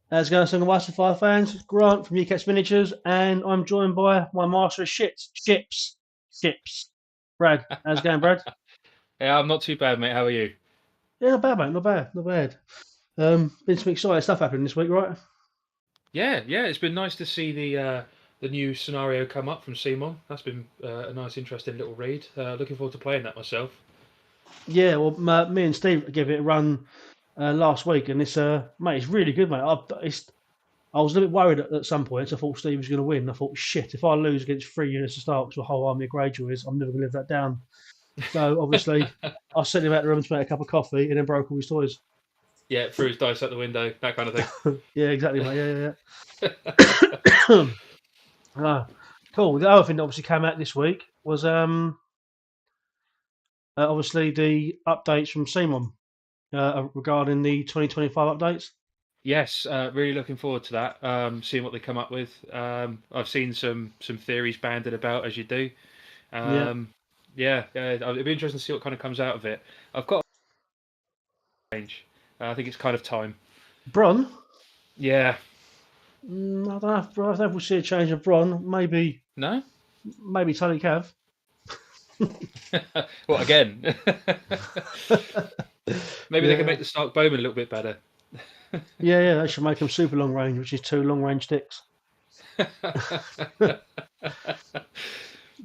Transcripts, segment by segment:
How's it going, Song of Ice Fire fans? It's Grant from Yecat's Miniatures, and I'm joined by my master of ships. Brad, how's it going, Brad? Yeah, I'm not too bad, mate. How are you? Yeah, not bad, mate. Not bad. Been some exciting stuff happening this week, right? Yeah. It's been nice to see the new scenario come up from Simon. That's been a nice, interesting little read. Looking forward to playing that myself. Yeah, well, me and Steve gave it a run last week, and mate, it's really good, mate. I was a little bit worried at some points. I thought Steve was going to win. I thought, shit, if I lose against 3 units to start, because the whole army of Greyjoy I'm never going to live that down. So obviously, I sent him out the room to make a cup of coffee, and then broke all his toys. Yeah, threw his dice out the window, that kind of thing. Yeah, exactly, mate. Yeah. Ah, cool. The other thing that obviously came out this week was obviously the updates from Simon regarding the 2025 updates. Yes, really looking forward to that. Seeing what they come up with. I've seen some theories banded about as you do. Yeah. Um, yeah, it'd be interesting to see what kind of comes out of it. I've got a range. I think it's kind of time. Bron. Yeah. I don't know if we'll see a change of Bron. No. Maybe Tully Cav. Well, again. Maybe they can Yeah. make the Stark Bowman a little bit better. Yeah. They should make them super long range, which is two long range sticks. But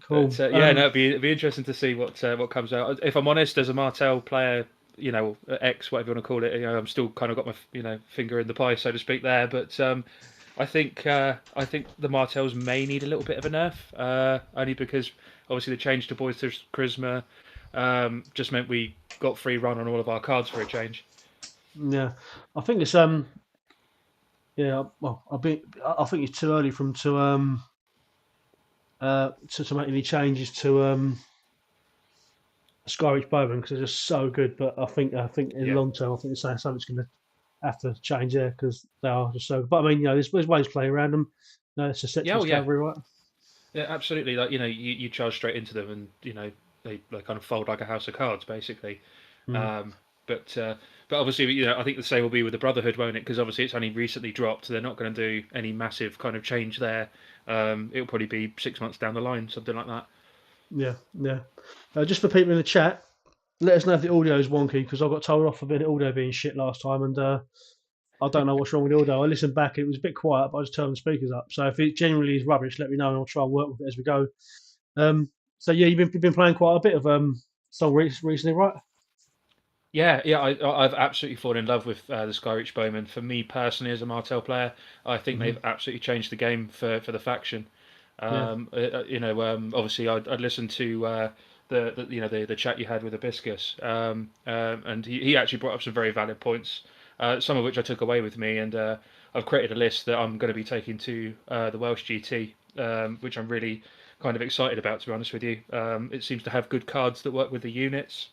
Cool. yeah, no, it'd be interesting to see what comes out. If I'm honest, as a Martel player, X, whatever you want to call it, I'm still kind of got my finger in the pie, so to speak, there. But I think the Martels may need a little bit of a nerf, only because obviously the change to Boys to Charisma just meant we got free run on all of our cards for a change. Yeah. I think it's yeah. Well, I think it's too early for them to make any changes to Skyreach Bowman because they're just so good. But I think in the Yeah, long term, I think something's going to have to change there because they are just so good. But I mean, there's ways to play around them. No, it's a set yeah, to oh his yeah, cavalry, right? yeah, absolutely. Like you charge straight into them, and they kind of fold like a house of cards, basically. Mm. Um, but obviously, I think the same will be with the Brotherhood, won't it? Because obviously it's only recently dropped. So they're not going to do any massive kind of change there. It'll probably be 6 months down the line, something like that. Yeah. Just for people in the chat, let us know if the audio is wonky because I got told off for the audio being shit last time, and I don't know what's wrong with the audio. I listened back; it was a bit quiet, but I just turned the speakers up. So if it genuinely is rubbish, let me know, and I'll try and work with it as we go. So yeah, you've been playing quite a bit of song recently, right? Yeah. I've absolutely fallen in love with the Skyreach Bowmen. For me personally, as a Martel player, I think Hmm. they've absolutely changed the game for the faction. Yeah, Obviously, I'd listened to the chat you had with Abiscus, and he actually brought up some very valid points, some of which I took away with me, and I've created a list that I'm going to be taking to the Welsh GT, which I'm really kind of excited about, to be honest with you. It seems to have good cards that work with the units.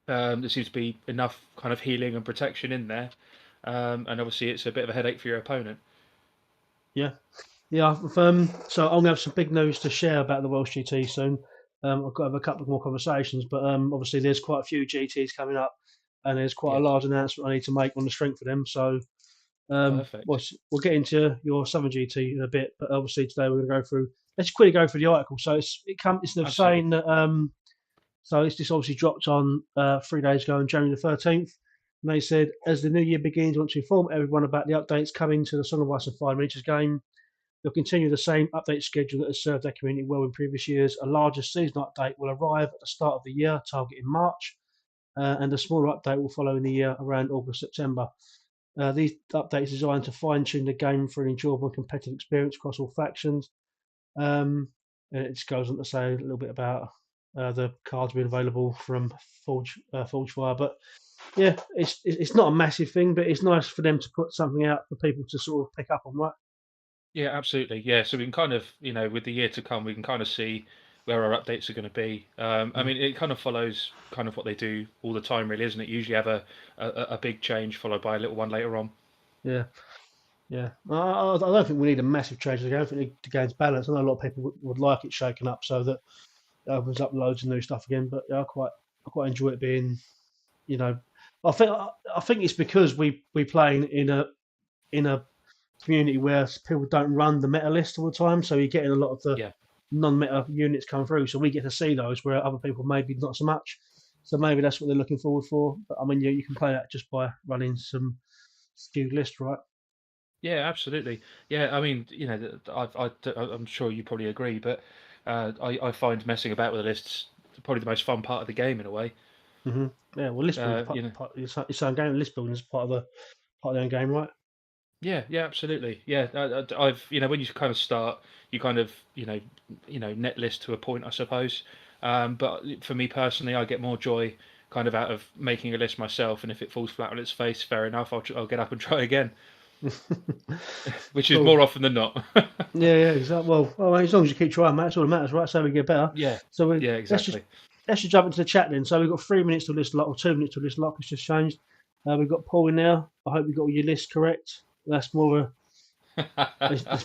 There seems to be enough kind of healing and protection in there, and obviously it's a bit of a headache for your opponent. yeah, yeah. So I'm gonna have some big news to share about the Welsh GT soon. I've got to have a couple of more conversations, but obviously there's quite a few GTs coming up, and there's quite a Yes, large announcement I need to make on the strength of them. So perfect. we'll get into your Southern GT in a bit, but obviously today we're going to go through. Let's quickly go through the article. So it's the Absolutely. saying that so it's just obviously dropped on 3 days ago on January the 13th. And they said, as the new year begins, we want to inform everyone about the updates coming to the Song of Ice and Fire Miniatures game. They'll continue the same update schedule that has served their community well in previous years. A larger seasonal update will arrive at the start of the year, targeting March, and a smaller update will follow in the year around August, September. These updates are designed to fine tune the game for an enjoyable and competitive experience across all factions. And it just goes on to say a little bit about the cards being available from Forge Fire. But yeah, it's not a massive thing, but it's nice for them to put something out for people to sort of pick up on, right? Yeah, absolutely. Yeah, so we can kind of, with the year to come, we can kind of see where our updates are going to be. I Mm. mean, it kind of follows kind of what they do all the time, really, isn't it? Usually have a big change followed by a little one later on. Yeah, yeah. I don't think we need a massive change to the game. I think the game's balanced. I know a lot of people would like it shaken up so that it opens up loads of new stuff again. But yeah, I quite enjoy it being, you know, I think it's because we play in a community where people don't run the meta list all the time, so you're getting a lot of the Yeah. non-meta units come through. So we get to see those where other people maybe not so much. So maybe that's what they're looking forward for. But I mean, you can play that just by running some skewed list, right? Yeah, absolutely. Yeah, I mean, I'm sure you probably agree, but I find messing about with the lists probably the most fun part of the game in a way. hmm Yeah, well, list building You know, it's own game. List building is part of the own game, right? yeah, absolutely. Yeah, I've when you kind of start, you kind of net list to a point, I suppose. But for me personally, I get more joy kind of out of making a list myself, and if it falls flat on its face, fair enough. I'll get up and try again, which is more Cool. often than not. Yeah, exactly. Well, as long as you keep trying, mate, that's all that matters, right? So we get better. Yeah, So yeah, let's just exactly. let's just jump into the chat then. So we've got 3 minutes to list lock or 2 minutes to list lock. It's just changed. We've got Paul in there. I hope you got all your lists correct. That's more of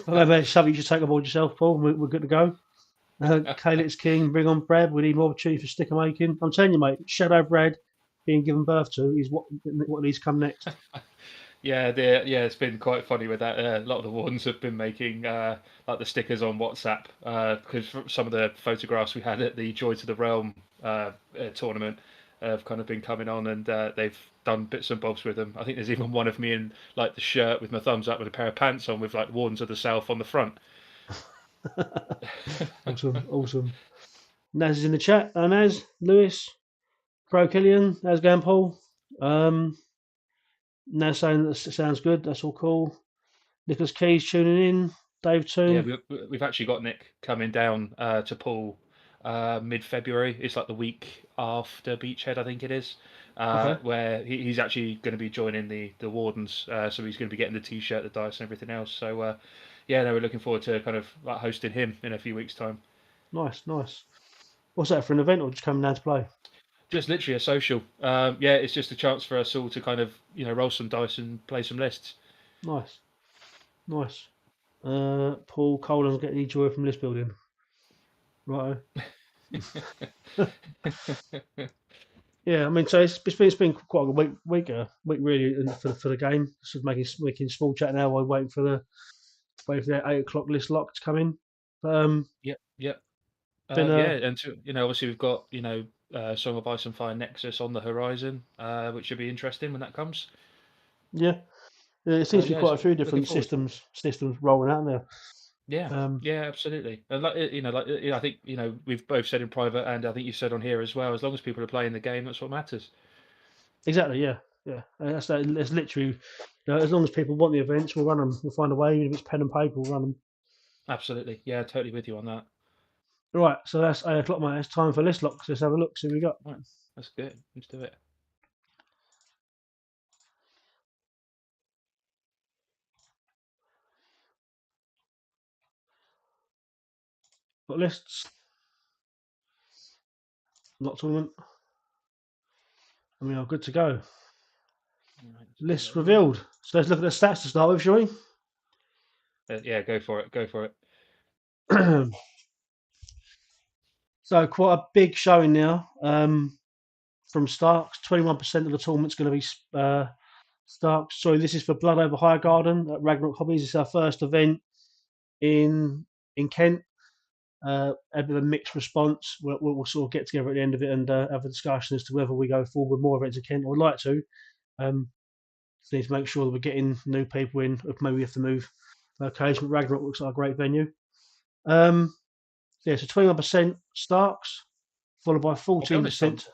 maybe something you should take on board yourself, Paul. We're good to go. Kaylett's King, bring on Brad. We need more opportunity for sticker making. I'm telling you, mate, Shadow Brad being given birth to is what needs to come next. Yeah, it's been quite funny with that. A lot of the ones have been making like the stickers on WhatsApp because some of the photographs we had at the Joy to the Realm tournament have kind of been coming on, and they've done bits and bobs with them. I think there's even one of me in like the shirt with my thumbs up with a pair of pants on with like Wardens of the South on the front. Awesome. Naz is in the chat. Naz, Lewis, Pro Killian, how's it going, Paul? Naz saying that sounds good. That's all cool. Nicholas Keys tuning in. Dave Yeah, Toon. we've actually got Nick coming down to Poole mid-February. It's like the week after Beachhead, I think it is, Okay. where he's actually going to be joining the Wardens. So he's going to be getting the T-shirt, the dice, and everything else. So yeah, no, we're looking forward to kind of like hosting him in a few weeks' time. Nice. What's that for an event or just coming down to play? Just literally a social. Yeah, it's just a chance for us all to kind of roll some dice and play some lists. Nice. Paul Colan's getting any joy from list building. Right. Yeah, I mean, so it's been quite a good week really for the game. Just making small chat now while waiting for the 8 o'clock list lock to come in. But Yep, yep. been Yeah, and obviously we've got Song of Ice and Fire Nexus on the horizon, which should be interesting when that comes. yeah, it So seems to be yeah, quite a so few looking different forward. systems rolling out there. Yeah, Um, yeah, absolutely. And like I think we've both said in private, and I think you said on here as well. As long as people are playing the game, that's what matters. exactly, yeah. That's literally, as long as people want the events, we'll run them. We'll find a way, even if it's pen and paper, we'll run them. Absolutely, yeah, totally with you on that. Right, so that's 8 o'clock, mate. It's time for list locks. Let's have a look. See what we got. Right, that's good. Let's do it. Got lists, not tournament. I mean, I'm good to go. Right, let's get List that in. revealed. So let's look at the stats to start with, shall we? Yeah, go for it. Go for it. So quite a big showing now from Starks. 21% of the tournament's going to be Starks. Sorry, this is for Blood over Highgarden at Ragnarok Hobbies. It's our first event in Kent. A bit of a mixed response. We'll sort of get together at the end of it and have a discussion as to whether we go forward with more events in Kent. I would like to. Just need to make sure that we're getting new people in. If maybe we have to move location. But Ragnarok looks like a great venue. So 21% Starks, followed by I'll be honest, I'm 14%.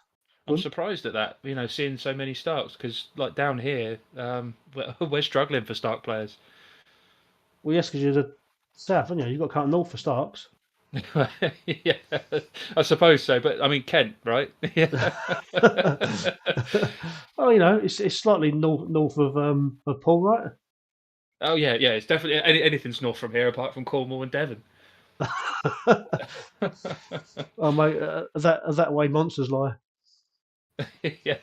I'm surprised at that. Seeing so many Starks because like down here, we're struggling for Stark players. Well, yes, because you're the south, aren't you? You've got to come north for Starks. Yeah, I suppose so. But I mean, Kent, right? Yeah. Well, it's slightly north of Paul, right? Oh yeah. It's definitely anything's north from here apart from Cornwall and Devon. Oh, mate, that way monsters lie. Yeah,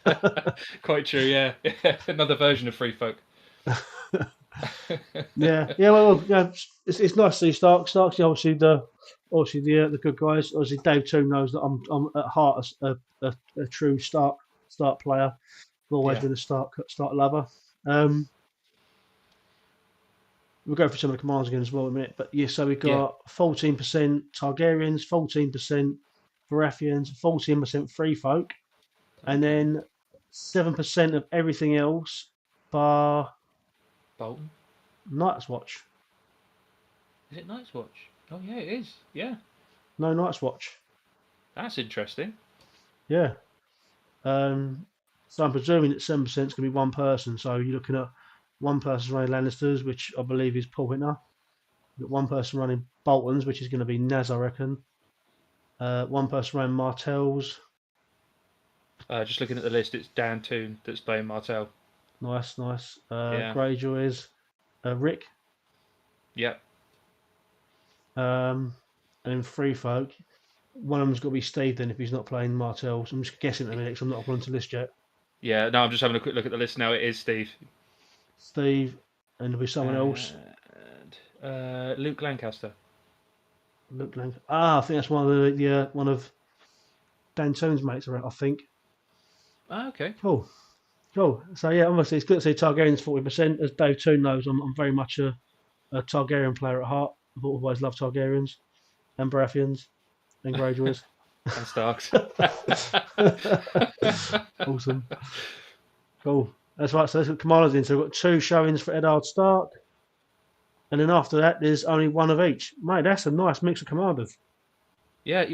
quite true. Yeah, another version of Free Folk. Yeah. Well, it's nice to see Starks. Starks, obviously the good guys. Obviously, Dave too knows that I'm at heart a true Stark player. I've always Yeah, been a Stark lover. Um, we'll go through some of the commands again as well in a minute. But yeah, so we've Yeah. got 14% Targaryens, 14% Baratheons, 14% Free Folk, and Okay. then 7% of everything else bar Bolton. Night's Watch. Is it Night's Watch? Oh yeah, it is. Yeah, No Night's Watch. that's interesting. Yeah. So I'm presuming that 7% is going to be one person. So you're looking at one person running Lannisters, which I believe is Paul Whitner. You've got one person running Boltons, which is going to be Naz, I reckon. One person running Martells. Just looking at the list, it's Dan Toon that's playing Martell. Nice, nice. Yeah. Greyjoys. Rick. Yep. And then Free Folk. One of them's got to be Steve then if he's not playing Martells. I'm just guessing at the minute because I'm not up onto the list yet. Yeah. No, I'm just having a quick look at the list now. It is Steve. Steve, and there'll be someone else. And Luke Lancaster. Look like I think that's one of Dan Toon's mates. I think. Okay. Cool. Cool. So yeah, obviously it's good to see Targaryen's 40%. As Dave Toon knows, I'm very much a Targaryen player at heart. I've always loved Targaryens and Baratheons and Greyjoys. And Starks. Awesome. Cool. That's right. So let's get commanders in. So we've got 2 showings for Eddard Stark, and then after that, there's only 1 of each. Mate, that's a nice mix of commanders. Yeah,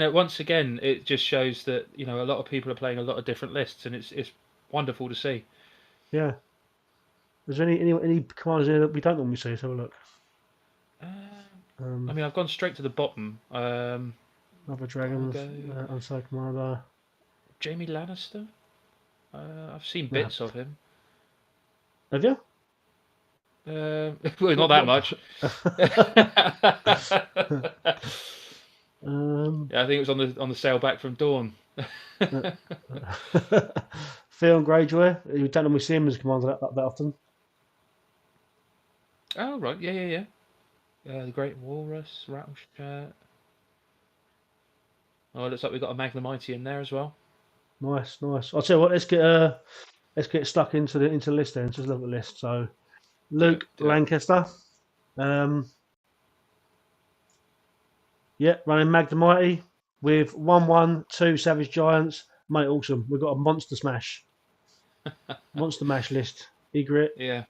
once again, it just shows that a lot of people are playing a lot of different lists, and it's wonderful to see. Yeah. Is there any commanders in there that we don't normally see? Let's have a look. I mean, I've gone straight to the bottom. Other dragons, Unside Commander. Jaime Lannister. I've seen bits of him. Have you? Well, not that much. Yeah, I think it was on the sail back from Dawn. Phil Greyjoy. You don't normally see him as commander that often. Oh right, yeah. The Great Walrus, Rattleshirt. Oh, it looks like we've got a Magnum Mighty in there as well. Nice. I'll tell you what. Let's get stuck into the list then. Just look at the list. So Luke Lancaster. Yeah, running Magnum Mighty with 1/1, 2 Savage Giants. Mate, awesome. We've got a monster smash. Monster mash list. Ygritte, Yeah.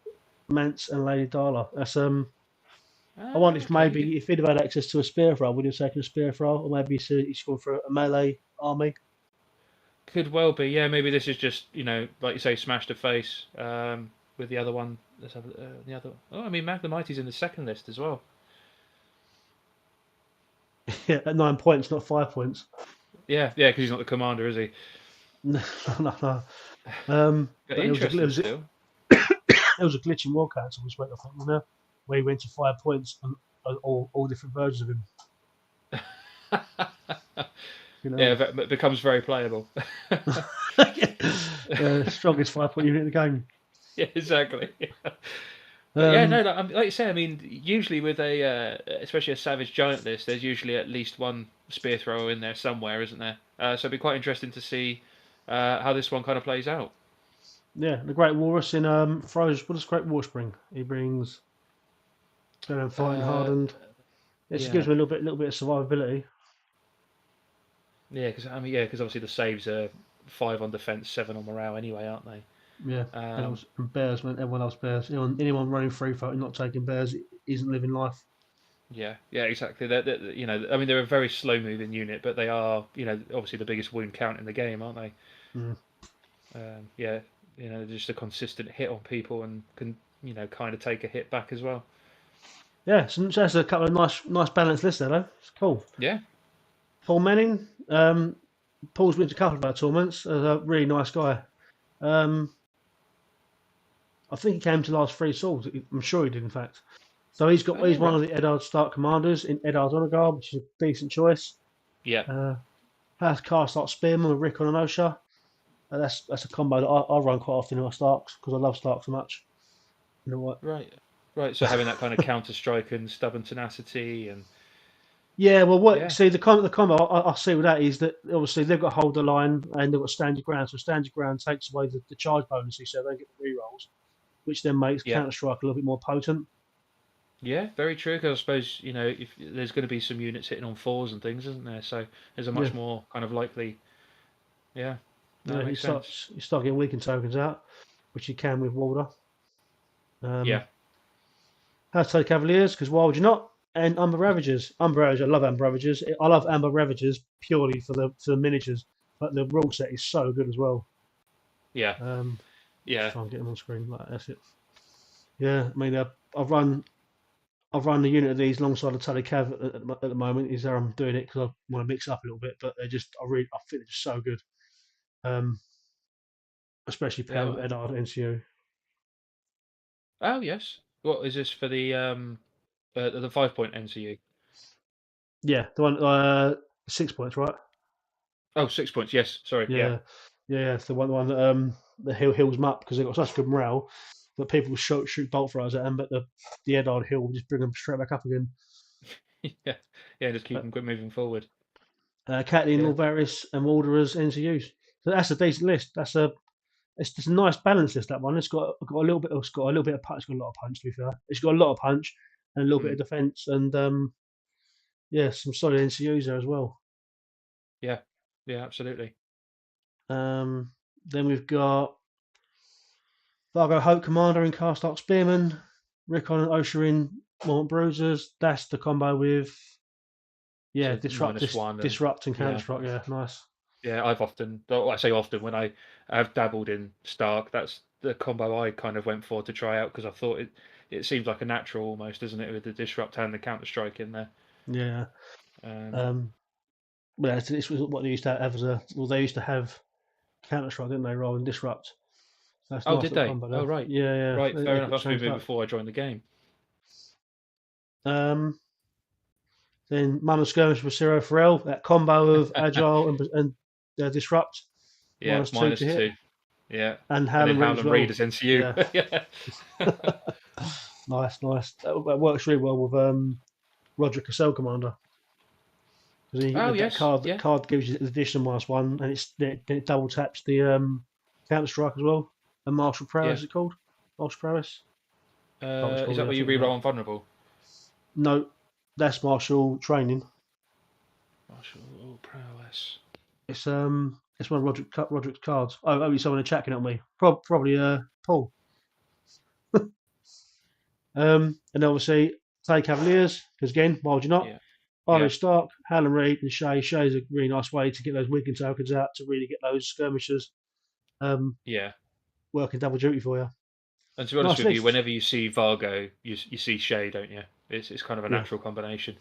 Mance, and Lady Darla. That's I wonder if okay. maybe if he'd have had access to a spear throw, would he have taken a spear throw, or maybe he's gone for a melee army. Could well be. Yeah, maybe this is just like you say, smash to face with the other one. Let's have the other. Oh, I mean, Magnum Mighty's in the second list as well. Yeah, at 9 points, not 5 points. Yeah, because he's not the commander, is he? No. But It interesting still. was a glitch in War Council this week, I think, wasn't there? Where he went to 5 points and all different versions of him. Yeah, it becomes very playable. Strongest 5-point unit in the game. Yeah, exactly. Like you say, I mean, usually with especially a Savage Giant list, there's usually at least one spear thrower in there somewhere, isn't there? So it'd be quite interesting to see how this one kind of plays out. Yeah, the Great Walrus in throws. What does Great Walrus bring? He brings fighting hardened. It just gives me a little bit of survivability. Yeah, because obviously the saves are 5 on defense, 7 on morale anyway, aren't they? Yeah, and bears, man. Everyone else bears. Anyone running free fight and not taking bears isn't living life. Yeah, exactly. I mean, they're a very slow moving unit, but they are, obviously the biggest wound count in the game, aren't they? Just a consistent hit on people and can, kind of take a hit back as well. Yeah, so that's a couple of nice balanced lists there, though. It's cool. Yeah. Paul Manning. Paul's been to a couple of our tournaments. A really nice guy. I think he came to last 3 Swords. I'm sure he did, in fact. So he's one of the Eddard Stark commanders in Eddard's Honor Guard, which is a decent choice. Yeah. Has Cast Stark Spearman with Rick on an Osha. That's a combo that I run quite often in my Starks because I love Stark so much. You know what? Right. So having that kind of counter strike and stubborn tenacity and. Yeah, well, see the combo I see with that is that obviously they've got to hold the line and they've got stand your ground. So stand your ground takes away the charge bonus, so they get the rerolls, which then makes counter strike a little bit more potent. Yeah, very true. Because I suppose if there's going to be some units hitting on fours and things, isn't there? So there's a Yeah, much more kind of likely. Yeah, no, yeah. that makes sense. You start getting weakened tokens out, which you can with Walder. Yeah, How to take Cavaliers, because why would you not? And Umber Ravagers. Umber Ravagers, I love Umber Ravagers. I love Umber Ravagers purely for the miniatures, but the rule set is so good as well. yeah, Just yeah, try and get them on screen. Like that's it. Yeah, I mean, I've run the unit of these alongside the Tully Cav at the moment. Is there I'm doing it because I want to mix up a little bit, but I think they're just so good. Um, Especially yeah. paired with Ed Hard NCU. Oh yes. What is this for the 5 point NCU? Yeah, the one 6 points, right? Oh, 6 points. Yes. Sorry. Yeah. Yeah, yeah. It's the one that heals them up because they've got such good morale that people shoot bolt throws at them, but the Ed Hard heal will just bring them straight back up again. Yeah. Yeah. Just keep But them moving forward. Catelyn, Yeah. Norvaris, and Wanderers NCUs. So that's a decent list. It's just a nice balance list. That one. It's got a little bit. It's got a little bit of punch. It's got a lot of punch. To be fair, it's got a lot of punch and a little bit Mm. of defense, and yeah, some solid NCUs there as well. Yeah. Yeah. Absolutely. Then we've got Vargo Hope Commander and Carstark Spearman, Rickon and Osher Mont Bruisers. That's the combo with yeah, So -1 and disrupt and counter yeah. strike. Yeah, nice. Yeah. I've often, well, I say often, when I have dabbled in Stark, that's the combo I kind of went for to try out because I thought it seems like a natural almost, doesn't it, with the disrupt and the counter strike in there. Yeah. Um, Um, well, this was what they used to have as a. Well, they used to have counter strike, didn't they, rather than disrupt. So that's a oh, nice did little they? combo Oh, there. right. Yeah, yeah. Right. They, Fair they enough. got That's changed maybe up. before I joined the game. Um, then Mama Skirmish with Zero Pharrell. That combo of agile and disrupt Yeah. -2 to hit, -2. Yeah. and And then Howland Reed as Howland Reed well. as NCU. Yeah, Yeah. nice, nice. That works really well with Roger Cassell Commander because Oh, that yes. card Yeah. gives you the addition -1, and it double taps the counter strike as well. And Martial Yeah. Prowess is it called? Martial Prowess. Can't Is recall. that Yeah, I where you think reroll that. on vulnerable? No, that's Martial Training. Martial prowess. It's one of Roderick's cards. Oh, you're someone checking at me. Probably Paul. And obviously Tay Cavaliers because again, why would you not? Yeah. Yeah. Irish Stark, Howland Reed, and Shay. Shay's a really nice way to get those Wigan tokens out to really get those skirmishers um, Yeah. working double duty for you. And to be honest Nice with you, list. whenever you see Vargo, you see Shay, don't you? It's kind of a Yeah, natural combination.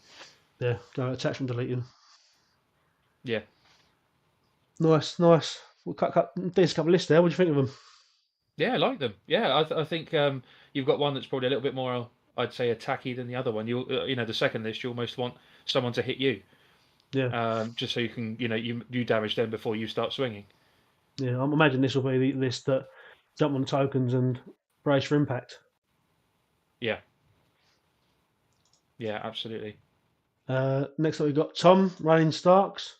yeah. Go attachment deleting. Yeah. Nice, nice. We'll decent couple of lists there. What do you think of them? Yeah, I like them. Yeah, I think you've got one that's probably a little bit more, I'd say, attacky than the other one. The second list, you almost want someone to hit you, Yeah, just so you can, you damage them before you start swinging. yeah. I imagine this will be the list that jump on the tokens and brace for impact. Yeah. Yeah, absolutely. Next up, we've got Tom running Starks.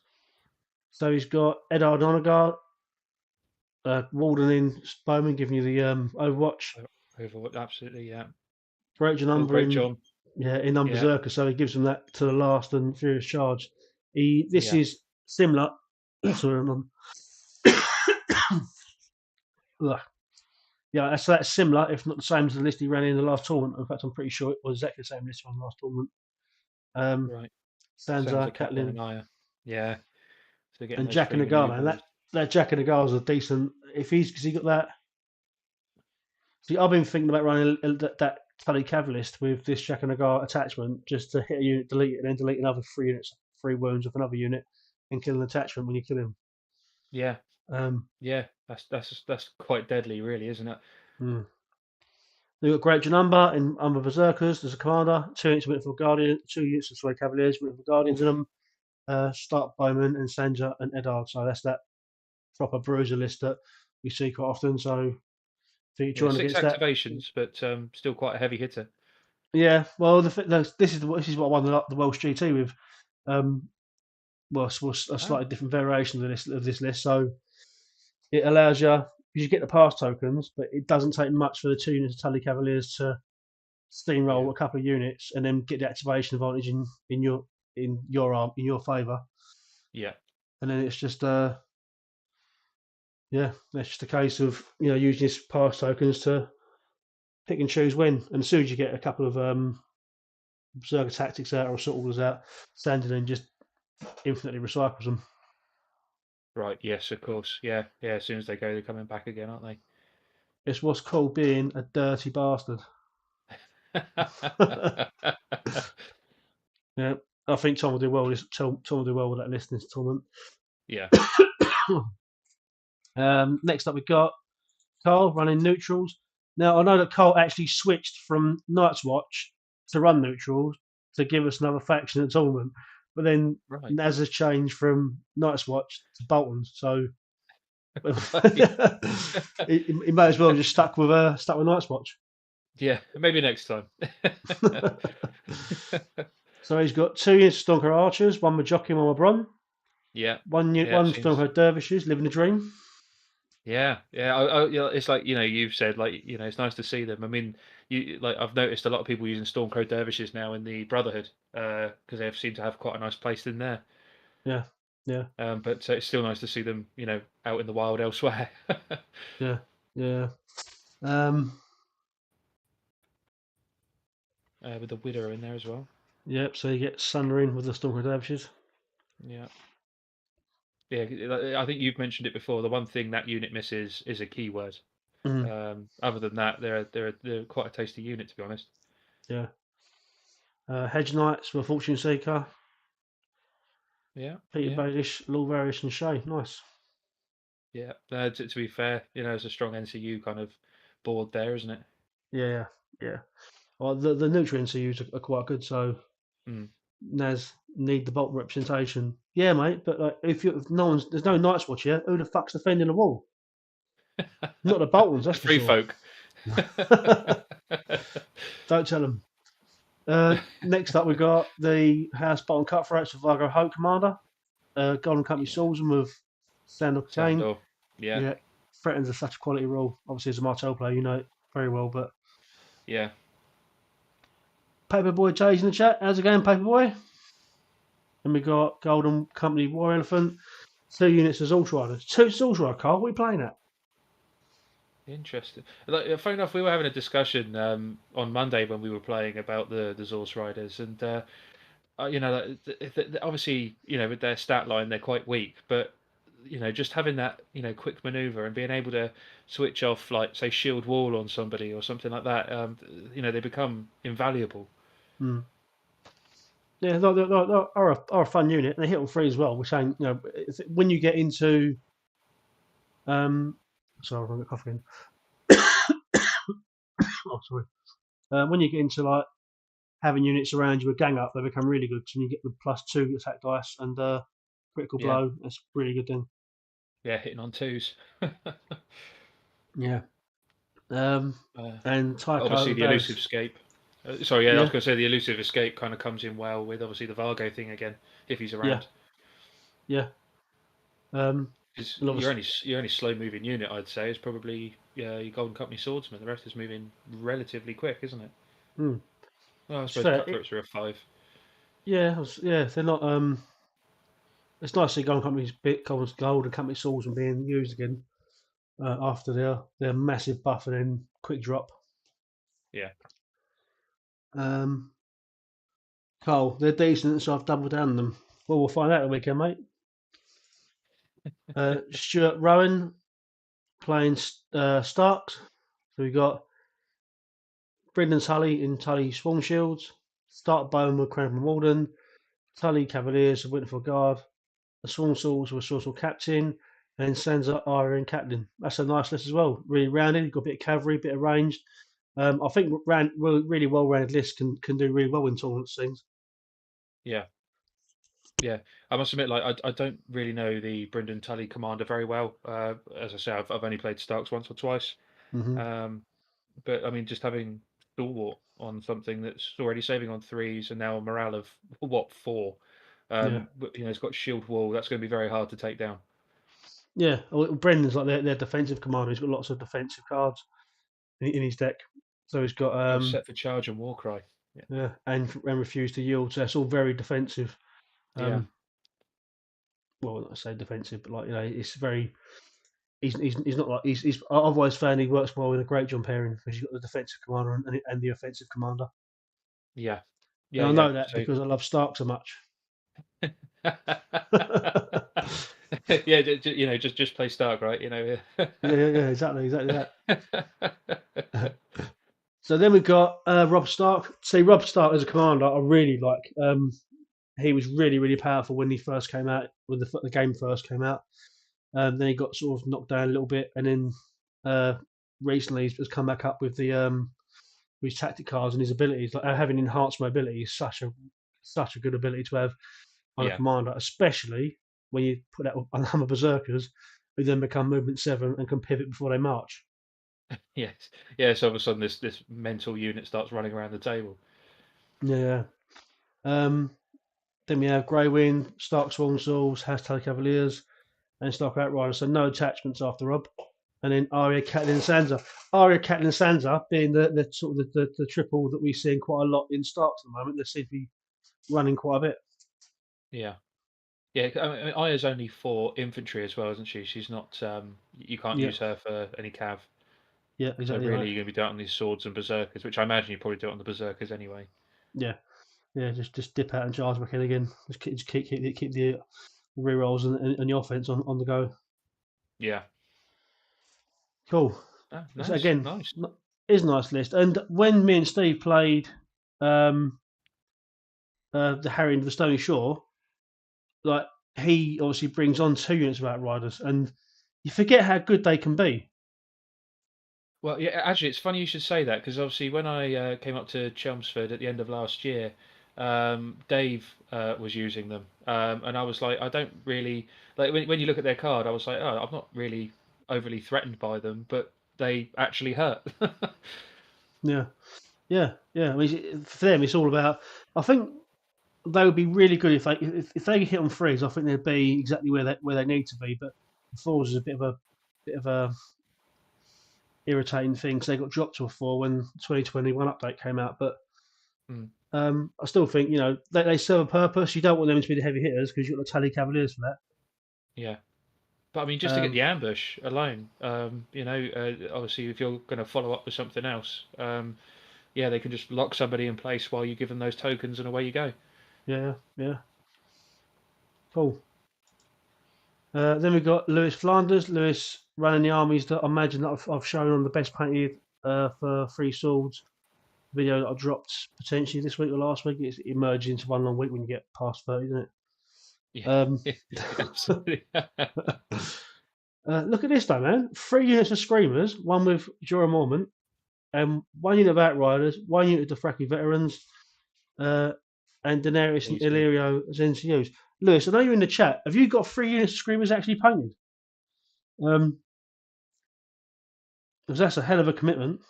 So he's got Eddard Onagard, Walden in Bowman, giving you the Overwatch. Absolutely, yeah. Great Oh, number great, in John. Yeah, Berserker, so he gives them that to the last and Furious Charge. This yeah, is similar. Sorry, ugh. Yeah, that's similar, if not the same as the list he ran in the last tournament. In fact, I'm pretty sure it was exactly the same list from the last tournament. Um, right. Sansa, Sansa, Catelyn, Catelyn, and Aya. Yeah, so getting and those Jack and three the moving Gar, man. forward. That Jack and the Gar is a decent. If he's because he got that. See, I've been thinking about running that Tully Cavalist with this Jack and the Gar attachment just to hit a unit, delete it, and then delete another 3 units, 3 wounds of another unit, and kill an attachment when you kill him. Yeah, Um, yeah, that's quite deadly, really, isn't it? hmm. They've got Great Janumba in Umber Berserkers. There's a commander, 2 units of Winterfell Guardian, 2 units of Sway Cavaliers, Winterfell Guardians in Oof. them. Stark Bowman and Sanja and Eddard. So that's that proper bruiser list that we see quite often. So if you Yeah, join six against that, activations, but still quite a heavy hitter. yeah. Well, this is what I won the Welsh GT with. Um, well, a Oh, slightly different variation of this list. So it allows you because you get the pass tokens, but it doesn't take much for the 2 units of Tully Cavaliers to steamroll Yeah. a couple of units, and then get the activation advantage in your arm in your favour. Yeah. And then it's just yeah, that's just a case of using his pass tokens to pick and choose when. And as soon as you get a couple of Berserker tactics out or assault orders out, Sandin just infinitely recycles them. Right. Yes, of course. Yeah. Yeah. As soon as they go, they're coming back again, aren't It's what's called being a dirty bastard. they? Yeah, I think Tom will do well. Tom will do well with that list in this tournament. Yeah. Next up, we got Carl running neutrals. Now, I know that Carl actually switched from Night's Watch to run neutrals to give us another faction at the tournament, but then Right. Naz has changed from Night's Watch to Bolton's, so Right. he might as well have just stuck with Night's Watch. Yeah. Maybe next time. So he's got 2 Stonker Archers, one with Jockey, one with Bron, Yeah. Yeah. It one seems. Stonker Dervishes, living the dream. Yeah, yeah, it's like you've said, like it's nice to see them. I mean, I've noticed a lot of people using Stormcrow dervishes now in the Brotherhood because they seem to have quite a nice place in there. Yeah, yeah, But it's still nice to see them, out in the wild elsewhere. yeah, yeah. Um, With the Widow in there as well. yep. So you get Sundering with the Stonker Dervishes. Yeah, yeah. I think you've mentioned it before. The one thing that unit misses is a keyword. Mm, Other than that, they're quite a tasty unit, to be honest. yeah. Hedge Knights with Fortune Seeker, Yeah, Peter yeah. Baelish, Lord Various, and Shay. Nice. Yeah, to be fair, it's a strong NCU kind of board there, isn't it? Yeah, yeah. Well, the nutrients he used are quite good, so Mm. Naz need the Bolton representation. Yeah, mate. But like, if there's no Night's Watch here, who the fuck's defending the wall? Not the Boltons, that's The for free sure. folk. Don't tell them. Next up, we got the House Bolton Cutthroats of Vargo Hope Commander. Golden Company Yeah. Swordsman with Sandal Kane. Sandor. Yeah, Yeah, threatens are such a quality rule. Obviously, as a Martel player, you know it very well. But yeah. Paperboy Jay's in the chat. How's it going, Paperboy? And we got Golden Company War Elephant. 2 units as Ultra Riders. 2 Ultra Rider, Carl. What are you playing at? Interesting. Like, funny enough, we were having a discussion on Monday when we were playing about the Zorse Riders, and obviously, with their stat line, they're quite weak, but just having that quick maneuver and being able to switch off, like say, shield wall on somebody or something like that, they become invaluable. Hmm. Yeah, they're a fun unit, and they hit on 3 as well. Which ain't when you get into sorry, I'm coughing. Oh, sorry. When you get into like having units around you with gang up, they become really good. So you get the +2 attack dice and critical Yeah, blow. That's really good then. yeah, hitting on twos. Yeah. Um, uh, and Tycho Obviously, and the elusive Vaz. escape. Sorry, yeah, I was Yeah, going to say the elusive escape kind of comes in well with obviously the Vargo thing again if he's yeah, around. yeah. Um, Because and obviously, your only slow moving unit, I'd say, is probably your Golden Company Swordsman. The rest is moving relatively quick, isn't it? hmm, Well, I it's suppose fair. Cutthroats are a 5. Yeah, they're not. It's nice to see Gold and Company Swordsman being used again after their massive buff and then quick drop. Yeah. Um, Cole, they're decent, so I've doubled down on them. Well, we'll find out the weekend, mate. Stuart Rowan playing Starks. So we got Brendan Tully in Tully Swan Shields, Stark Bowman with Cranbourne Walden, Tully Cavaliers with Winterfell Guard, the Swan Swords with Sourcewell Captain, and Sansa Iron Captain. That's a nice list as well. Really rounded. You've got a bit of cavalry, a bit of ranged. I think really well rounded lists can do really well in tournament scenes. Yeah. Yeah. I must admit, like, I don't really know the Brendan Tully commander very well. As I say, I've only played Starks once or twice. Hmm. Um, but I mean, just having Stalwart on something that's already saving on 3s and now a morale of, what, 4. Yeah, But, it's got shield wall. That's going to be very hard to take down. yeah. Well, Brendan's like their defensive commander. He's got lots of defensive cards in his deck. So he's got Oh, set for charge and war cry. Yeah. yeah, and refuse to yield. So that's all very defensive. Yeah. Um, well, not say defensive, but like it's very. He's not like he's. I've always found he works well in a great jump pairing because you've got the defensive commander and the offensive commander. Yeah. And Yeah. I Yeah. know that So. because I love Stark so much. Yeah, just play Stark, right? Yeah, exactly that. So then we've got Rob Stark. See, Rob Stark as a commander, I really like. He was really powerful when he first came out, when the game first came out. Then he got sort of knocked down a little bit, and then uh, recently he's come back up with the his tactic cards and his abilities. Like having enhanced mobility is such a good ability to have on a Yeah. commander, especially when you put that on hammer berserkers, who then become movement 7 and can pivot before they march. Yes. Yeah. So all of a sudden, this mental unit starts running around the table. Yeah. Um, then we have Grey Wind, Stark Sworn Swords, Hashtag Cavaliers, and Stark Outriders. So no attachments after Rob. And then Arya, Catelyn, Sansa. Arya, Catelyn, Sansa being the sort of the triple that we're seeing quite a lot in Starks at the moment. They seem to be running quite a bit. Yeah. Yeah. I mean, Aya's only for infantry as well, isn't she? She's not. You can't Yeah, use her for any cav. yeah, So exactly really, right. you're going to be doing it on these swords and berserkers, which I imagine you probably do it on the berserkers anyway. Yeah, yeah. Just dip out and charge back in again. Just keep the rerolls and the offense on the go. Yeah. Cool. Ah, So nice, again, nice. is a nice list. And when me and Steve played um, the Harry and the Stony Shore, like he obviously brings on 2 units of Outriders, and you forget how good they can be. Well, yeah, actually, it's funny you should say that because obviously when I came up to Chelmsford at the end of last year, Dave was using them, and I was like, I don't really like when you look at their card, I was like, oh, I'm not really overly threatened by them, but they actually hurt. Yeah, yeah. I mean, for them, it's all about. I think they would be really good if they hit on threes. I think they'd be exactly where they need to be. But the fours is a bit of a irritating thing because they got dropped to a four when the 2021 update came out. But Hmm. I still think they serve a purpose. You don't want them to be the heavy hitters because you've got the Tally Cavaliers for Yeah, but I mean, just to that. get the ambush alone, obviously if you're going to follow up with something else, yeah, they can just lock somebody in place while you give them those tokens, and away you go. Yeah, cool. Then we've got Lewis Flanders. Lewis running the armies that I imagine that I've shown on the best painted for Free Swords video that I dropped potentially this week or last week. It's emerged into one long week when you get past 30, doesn't it? Yeah, Um, absolutely. look at this though, man. 3 units of Screamers, one with Jorah Mormont, and 1 unit of Outriders, 1 unit of Dothraki Veterans, uh, and Daenerys and Easy. Illyrio as NCUs. Lewis, I know you're in the chat. Have you got 3 units of Screamers actually painted? Um, because that's a hell of a commitment.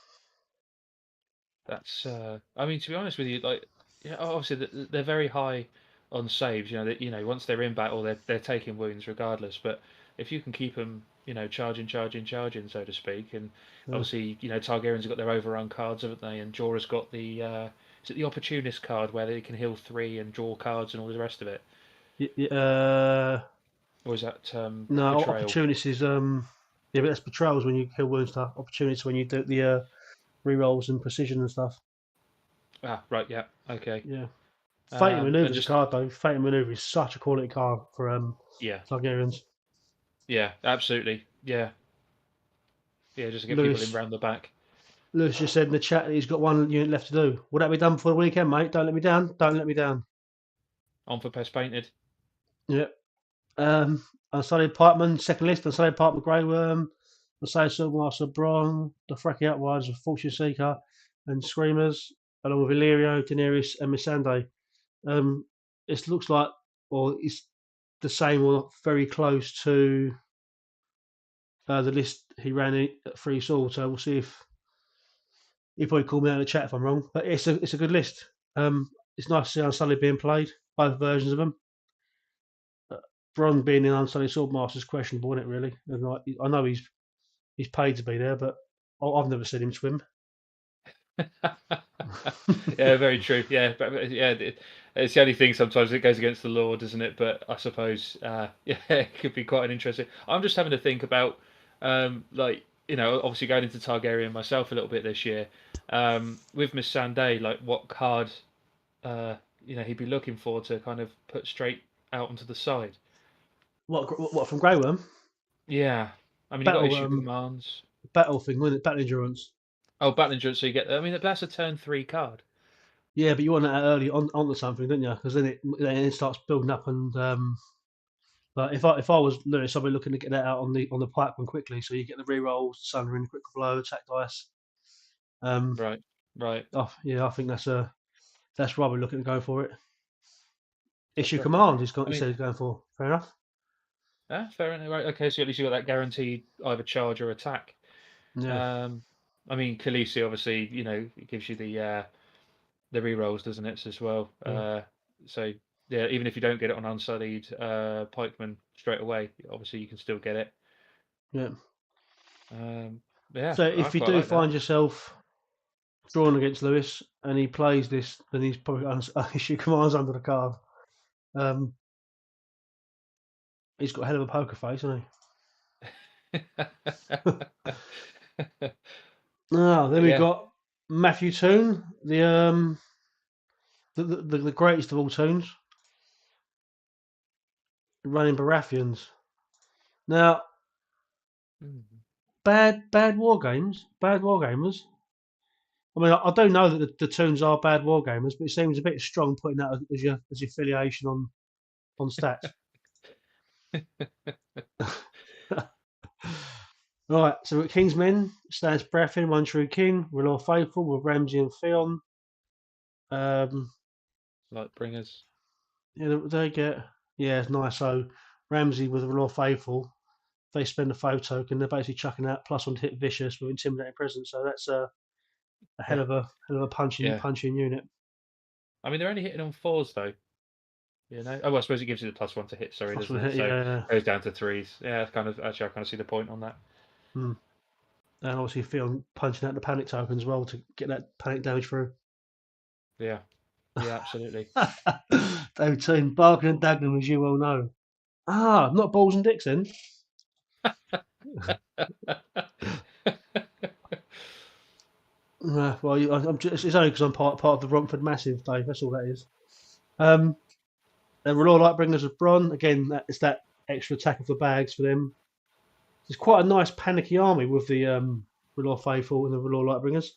That's, I mean, to be honest with you, like, yeah, obviously they're very high on saves. Once they're in battle, they're taking wounds regardless. But if you can keep them, charging, so to speak, and Uh, obviously, Targaryens have got their overrun cards, haven't they? And Jorah's got is it the opportunist card where they can heal 3 and draw cards and all the rest of it, uh, or is that no, betrayal? opportunities is yeah, but that's patrols when you kill wound stuff. Opportunities when you do the rerolls and precision and stuff. Ah, right, yeah, okay. Yeah, Fated And Maneuver's a just card though. Fated Maneuver is such a quality card for yeah, Targaryens. yeah, absolutely, yeah, yeah, just to get people in Lewis round the back. Lewis just said in the chat that he's got 1 unit left to do. Will that be done before the weekend, mate? Don't let me down. Don't let me down. On for Pest Painted. Yeah. Um, Unsullied Pipeman, second list. Unsullied Pipeman, Grey Worm, Unsullied Silvermaster, Bronn, the Frecky Outriders of Fortune Seeker, and Screamers, along with Illyrio, Daenerys, and Missandei. It looks like, or it's the same or very close to the list he ran at Free Sword. So we'll see if he probably called me out in the chat if I'm wrong. But it's a good list. It's nice to see Unsullied being played, both versions of them. Bronn being an Unsullied Swordmaster is questionable, isn't it? Really, and I know he's paid to be there, but I've never seen him swim. Yeah, very true. Yeah, but yeah, it's the only thing sometimes it goes against the law, doesn't it? But I suppose, yeah, it could be quite an interesting. I'm just having to think about, like obviously going into Targaryen myself a little bit this year, with Miss Sandé, like what card, uh, he'd be looking for to kind of put straight out onto the side. What from Grey Worm? Yeah, I mean you got Battle issue commands. battle thing, wasn't it? Battle endurance. Oh, battle endurance. So you get. I mean, that's a turn 3 card. Yeah, but you want that early onto something, don't you? Because then it starts building up. And but if I was Lewis, I'd be looking to get that out on the pipeline quickly, so you get the rerolls, sundering, quick blow, attack dice. Um, Right, right. yeah, I think that's why we're looking to go for it. Issue Fair, command. I He mean, said he's going for. Fair enough. fair enough. Right. Okay. So at least you got that guaranteed either charge or attack. Yeah, Um, I mean, Khaleesi obviously, it gives you the rerolls, doesn't it, as well? yeah, So yeah, even if you don't get it on unsullied pikeman straight away, obviously you can still get it. yeah. Um, yeah, So I if you quite do like that. find yourself drawn against Lewis and he plays this, then he's probably going to issue commands under the card. Um, he's got a hell of a poker face, hasn't he? Then we've Yeah, got Matthew Toon, the greatest of all Toons, running Baratheons. Now, mm. bad war gamers. I mean, I do know that the Toons are bad war gamers, but it seems a bit strong putting that as your affiliation on stats. Right, so at King's Men stands Baratheon, one true king, we're all faithful with Ramsay and Theon. Um, Light bringers. yeah, they get it's nice. So Ramsay with the Law Faithful, they spend a photo token. They're basically chucking out +1 to hit vicious with intimidating presence. So that's a Yeah, hell of a yeah. punching unit. I mean, they're only hitting on 4s though. Oh, well, I suppose it gives you the +1 to hit. Sorry, doesn't +1 it? hit, So it yeah. goes down to 3s. Yeah, it's kind of actually I kind of see the point on that. Hmm. And obviously Theon punching out the panic token as well to get that panic damage through. Yeah, yeah, absolutely. David Team, Barkin and Dagenham, as you well know. Not balls and dicks then. Well, I'm just, it's only because I'm part of the Romford Massive, Dave. That's all that is. Um, and Raw Lightbringers of Bronn. Again, it's that extra attack of the bags for them. It's quite a nice panicky army with the Raw Faithful and the Raw Lightbringers.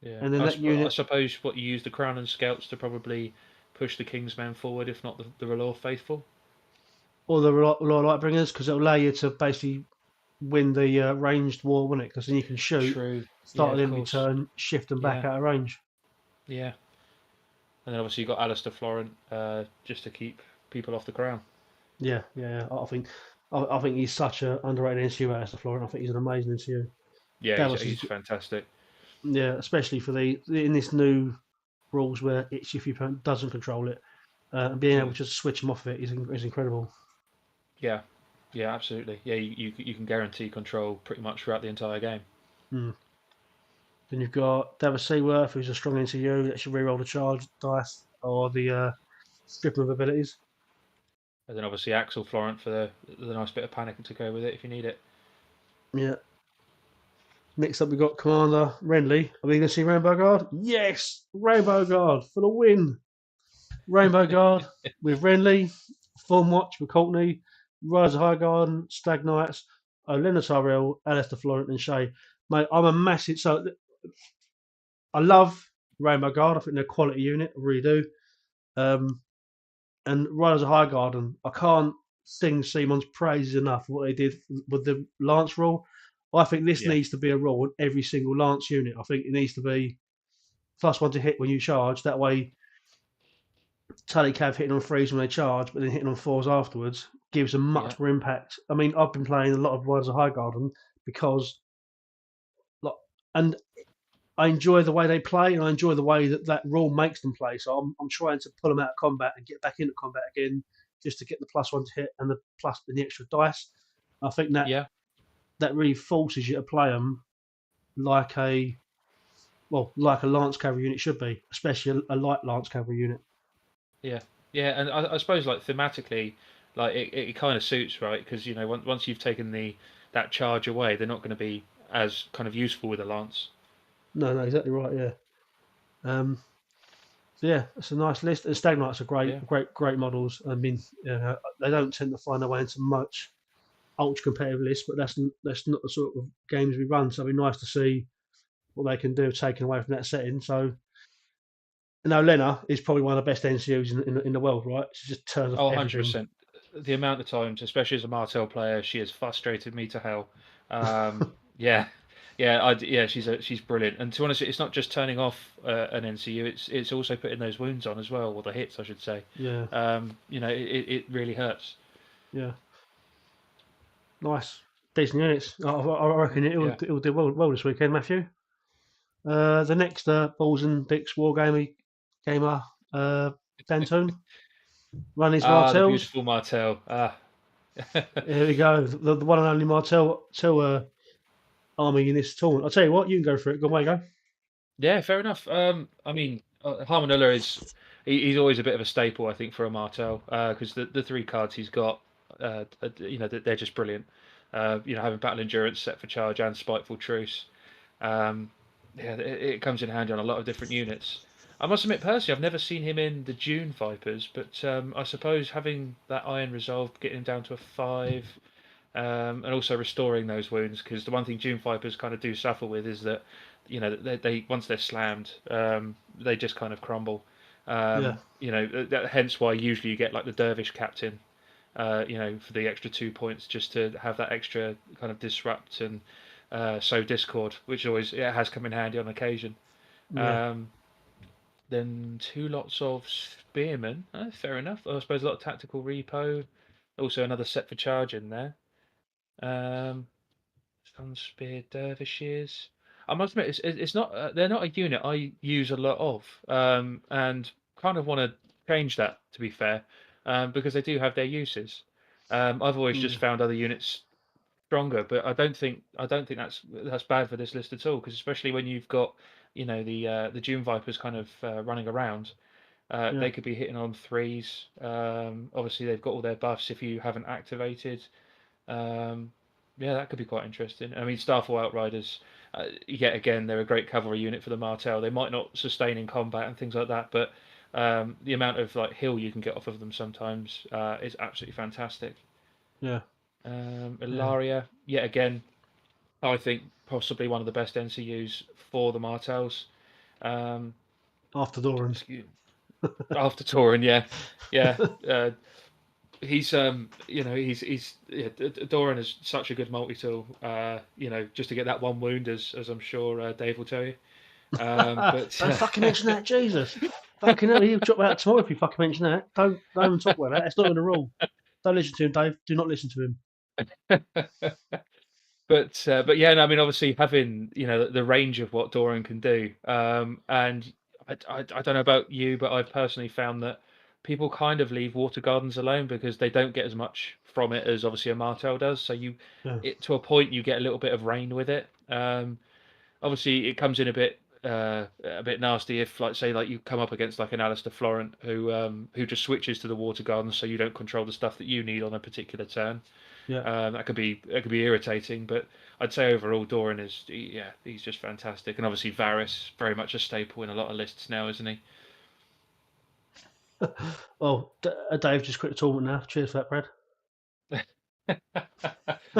Yeah, And then that I unit, suppose what you use the Crown and Scouts to probably push the Kingsmen forward, if not the R'hllor faithful. or the Raw Lightbringers, because it'll allow you to basically win the ranged war, won't it? Because then you can shoot, True. Yeah, start an of enemy course. turn, shift them back Yeah, out of range. yeah. And then obviously you got Alistair Florent, just to keep people off the Crown. Yeah. I think he's such an underrated NCU as the Florent. I think he's an amazing NCU. Yeah, Davos is he's fantastic. yeah, especially for in this new rules where it's if your opponent doesn't control it, and being able Mm. to switch them off of it is incredible. Yeah, yeah, absolutely. Yeah, you can guarantee control pretty much throughout the entire game. Hmm. Then you've got Davos Seaworth, who's a strong NCU that should reroll the charge dice or the stripping of abilities. And then obviously Axel Florent for the nice bit of panic to go with it if you need it. Yeah. Next up, we've got Commander Renly. Are we going to see Rainbow Guard? Yes! Rainbow Guard for the win! Rainbow Guard with Renly, Thorn Watch with Courtney, Rise of Highgarden, Stag Knights, Olenna Tyrell, Alistair Florent, and Shay. Mate, I'm a massive. So I love Rainbow Guard. I think they're a quality unit. I really do. Um, and Rise of Highgarden, I can't sing Simon's praises enough for what they did with the Lance rule. I think this Yeah, needs to be a rule in every single Lance unit. I think it needs to be +1 to hit when you charge. That way, Cav hitting on 3s when they charge, but then hitting on 4s afterwards gives them yeah, much more impact. I mean, I've been playing a lot of Rise of Highgarden because, like, and I enjoy the way they play, and I enjoy the way that rule makes them play. So I'm trying to pull them out of combat and get back into combat again, just to get the +1 to hit and the extra dice. I think that yeah, that really forces you to play them like a well, like a lance cavalry unit should be, especially a light lance cavalry unit. Yeah, yeah, and I suppose like thematically, like it kind of suits, right? Because once you've taken that charge away, they're not going to be as kind of useful with a lance. No, exactly right. Yeah. Um, so yeah, it's a nice list. And Stag Knights are Yeah. great models. I mean, they don't tend to find their way into much ultra competitive lists, but that's not the sort of games we run. So it'd be nice to see what they can do taken away from that setting. So, Lena is probably one of the best NCUs in the world, right? She just turns off Oh, everything. 100%. The amount of times, especially as a Martel player, she has frustrated me to hell. Um, yeah, yeah, she's brilliant. And to be honest, it's not just turning off an NCU; it's also putting those wounds on as well, or the hits, I should say. Yeah, It really hurts. yeah, nice, decent units. I reckon Yeah. it'll do well this weekend, Matthew. The next Balls and Dicks gamer, Dantoon, run his Ah, the Martels. beautiful Martel. Ah. Here we go, the one and only Martel army in this tournament. I'll tell you what, you can go for it. Go away, go. Yeah, fair enough. I mean, Harmonulla he's always a bit of a staple, I think, for a Martel, because the three cards he's got, they're just brilliant. Having Battle Endurance, Set for Charge, and Spiteful Truce. Um, yeah, it comes in handy on a lot of different units. I must admit, personally, I've never seen him in the June Vipers, but I suppose having that Iron Resolve, getting him down to a 5, and also restoring those wounds, because the one thing June Vipers kind of do suffer with is that they once they're slammed, they just kind of crumble. Yeah, Hence why usually you get like the Dervish Captain, for the extra 2 points, just to have that extra kind of disrupt and sow discord, which always has come in handy on occasion. yeah. Um, then two lots of spearmen, fair enough. I suppose a lot of tactical repo, also another set for charge in there. Um, Sunspear Dervishes. I must admit, it's not they're not a unit I use a lot of, and kind of want to change that, to be fair, because they do have their uses. I've always just Mm, found other units stronger, but I don't think that's bad for this list at all, because especially when you've got the Doom Vipers kind of running around, yeah, they could be hitting on threes. Obviously, they've got all their buffs if you haven't activated. Um, yeah, that could be quite interesting. I mean, Starfall Outriders, yet again, they're a great cavalry unit for the Martel. They might not sustain in combat and things like that, but the amount of like hill you can get off of them sometimes is absolutely fantastic. yeah, yeah. Ilaria, yet again, I think possibly one of the best NCUs for the Martels. Um, After Doran. excuse, after Tauren, yeah, yeah. He's yeah, Doran is such a good multi-tool. Just to get that one wound, as I'm sure Dave will tell you. But Don't fucking mention that, Jesus. Fucking hell, he'll drop out tomorrow if you fucking mention that. Don't even talk about that. It's not in the rule. Don't listen to him, Dave. Do not listen to him. but yeah, no, I mean, obviously having the range of what Doran can do, and I don't know about you, but I've personally found that people kind of leave Water Gardens alone because they don't get as much from it as obviously a Martel does. So Yeah, to a point, you get a little bit of rain with it. Obviously, it comes in a bit nasty if, like, say, like you come up against like an Alistair Florent who just switches to the Water Gardens, so you don't control the stuff that you need on a particular turn. yeah. That could be irritating, but I'd say overall Doran he's just fantastic, and obviously Varys very much a staple in a lot of lists now, isn't he? Well, Dave just quit the tournament now. Cheers for that, Brad.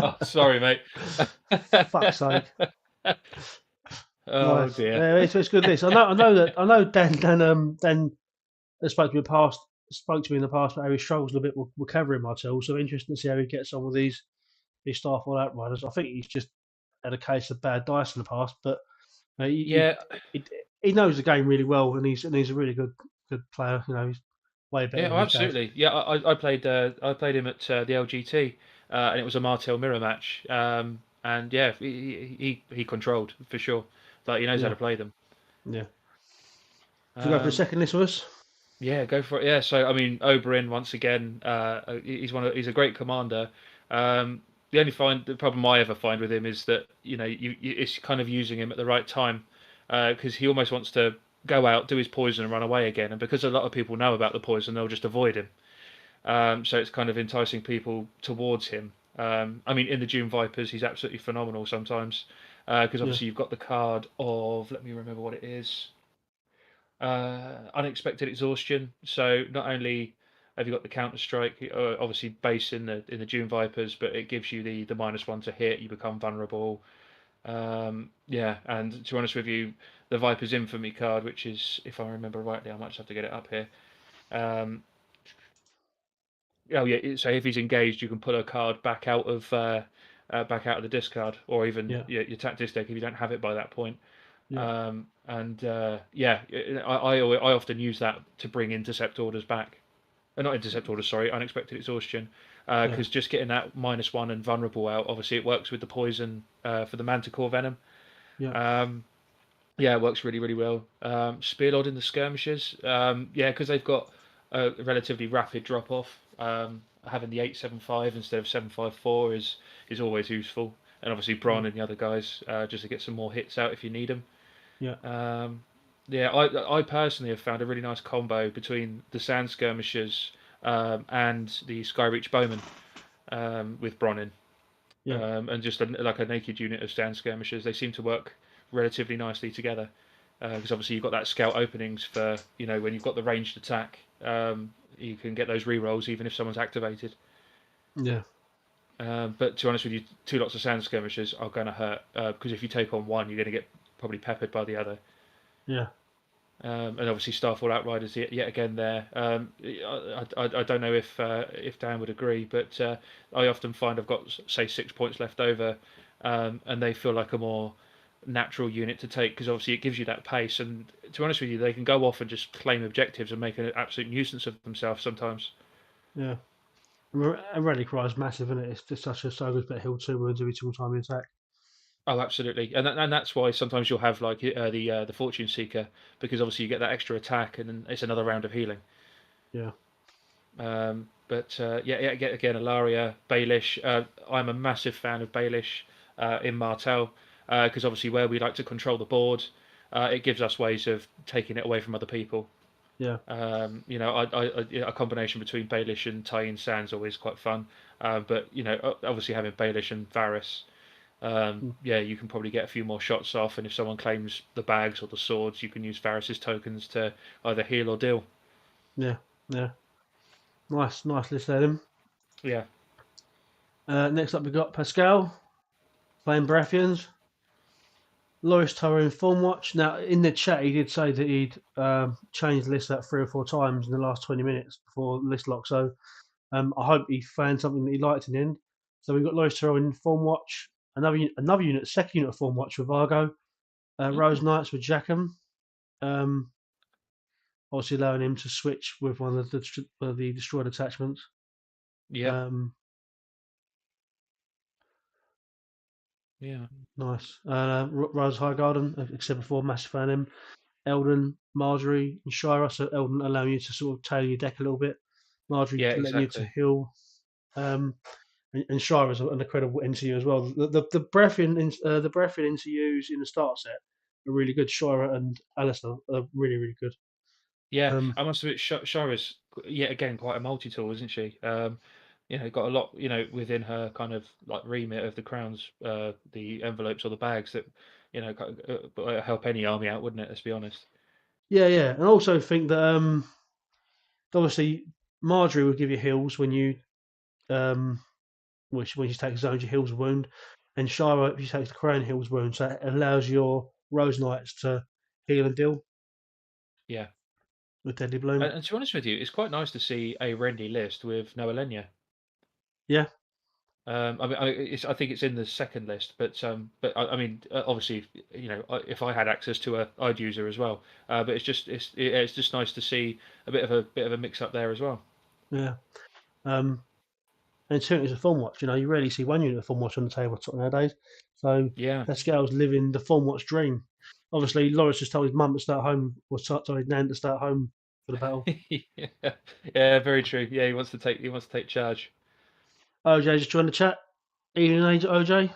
Oh, sorry, mate. Fuck's sake. Oh Nice. dear. Yeah, it's good. This I know. Dan has spoke to me in the past about how he struggles a little bit with covering Martel. So interesting to see how he gets on with these Starfall Outriders. I think he's just had a case of bad dice in the past, but Yeah, he, he knows the game really well, and he's a really good player. He's way better yeah, oh, than his dad. absolutely. Yeah, I played him at the LGT, and it was a Martel mirror match. And yeah, he controlled for sure. Like he knows how Yeah, to play them. yeah. Should we go for the Um, second list with us? Yeah, go for it. Yeah, so I mean, Oberyn once again, he's a great commander. The problem I ever find with him is that it's kind of using him at the right time. because he almost wants to go out, do his poison, and run away again. And because a lot of people know about the poison, they'll just avoid him. So it's kind of enticing people towards him. I mean, in the Dune Vipers, he's absolutely phenomenal sometimes because Yeah, obviously you've got the card of, let me remember what it is, unexpected exhaustion. So not only have you got the counter strike, obviously based in the Dune Vipers, but it gives you the -1 to hit. You become vulnerable. Yeah, and to be honest with you, the Viper's Infamy card, which is, if I remember rightly, I might just have to get it up here. Um, oh yeah, so if he's engaged, you can pull a card back out of the discard, or even yeah, your tactics deck if you don't have it by that point. yeah, And yeah, I often use that to bring intercept orders back. Not intercept orders, sorry, unexpected exhaustion. yeah, Because just getting that -1 and vulnerable out, obviously it works with the poison for the Manticore Venom. yeah, Um, yeah, it works really, really well. Spearlord in the skirmishes, yeah, because they've got a relatively rapid drop off. Having the 875 instead of 754 is always useful, and obviously yeah, Bron and the other guys just to get some more hits out if you need them. yeah, Um, yeah, I personally have found a really nice combo between the Sand Skirmishers and the Skyreach Bowmen with Bronn yeah, and just like a naked unit of Sand Skirmishers. They seem to work relatively nicely together because obviously you've got that scout openings for when you've got the ranged attack. You can get those rerolls even if someone's activated. yeah, But to be honest with you, two lots of Sand Skirmishers are going to hurt because if you take on one, you're going to get probably peppered by the other. yeah, And obviously Starfall Outriders yet again there. I don't know if Dan would agree, but I often find I've got say 6 points left over, and they feel like a more natural unit to take because obviously it gives you that pace. And to be honest with you, they can go off and just claim objectives and make an absolute nuisance of themselves sometimes. yeah. And Rally Cry is massive, isn't it? It's just such a so good for heal 2 wounds every single time you attack. Oh, absolutely, and that's why sometimes you'll have like the Fortune Seeker because obviously you get that extra attack and then it's another round of healing. Yeah, But yeah, again, Alaria, Baelish. I'm a massive fan of Baelish in Martel because obviously where we like to control the board, it gives us ways of taking it away from other people. yeah, A combination between Baelish and Tyene Sands always quite fun. But obviously having Baelish and Varys, mm, yeah, you can probably get a few more shots off. And if someone claims the bags or the swords, you can use Varys's tokens to either heal or deal. yeah, yeah. Nice list there. Then. Yeah, Next up, we got Pascal playing Baratheons. Loris Tyrone Form Watch. Now, in the chat, he did say that he'd changed the list about 3 or 4 times in the last 20 minutes before the list lock. So I hope he found something that he liked in the end. So we've got Loris Tyrone Form Watch, another unit, second unit of Form Watch with Vargo, Rose mm. Knights with Jackham, um, obviously allowing him to switch with one of the destroyed attachments. Yeah, Um, yeah. nice. Rose Highgarden, except before, massive fan of him. Eldon, Marjorie, and Shira. So Eldon allowing you to sort of tailor your deck a little bit. Marjorie Yeah, letting you to exactly. heal. Um, and Shira's an incredible NCU as well. The Breathian NCUs in the start set are really good. Shira and Alistair are really really good. Yeah, Um, I must admit, Shara's yet again quite a multi-tool, isn't she? Got a lot, within her kind of like remit of the crowns, the envelopes or the bags that, help any army out, wouldn't it? Let's be honest. yeah, yeah, and I also think that obviously Marjorie will give you heals um, when she takes zones, your heals a wound, and Shira if she takes the crown heals wound, so it allows your Rose Knights to heal and deal Yeah, with Deadly Bloom. and to be honest with you, it's quite nice to see a Renly list with no Alenia. Yeah, I mean, I think it's in the second list, but I mean, obviously, if I had access to her, I'd use her as well. But it's just nice to see a bit of a mix up there as well. yeah. Um, and certainly as a form watch, you rarely see one unit of form watch on the tabletop nowadays. So Yeah. Pascal's living the form watch dream. Obviously, Loris just told his mum to start home, or told his nan to start home for the battle. Yeah, yeah, very true. Yeah, he wants to take charge. OJ just joined the chat. Evening, OJ.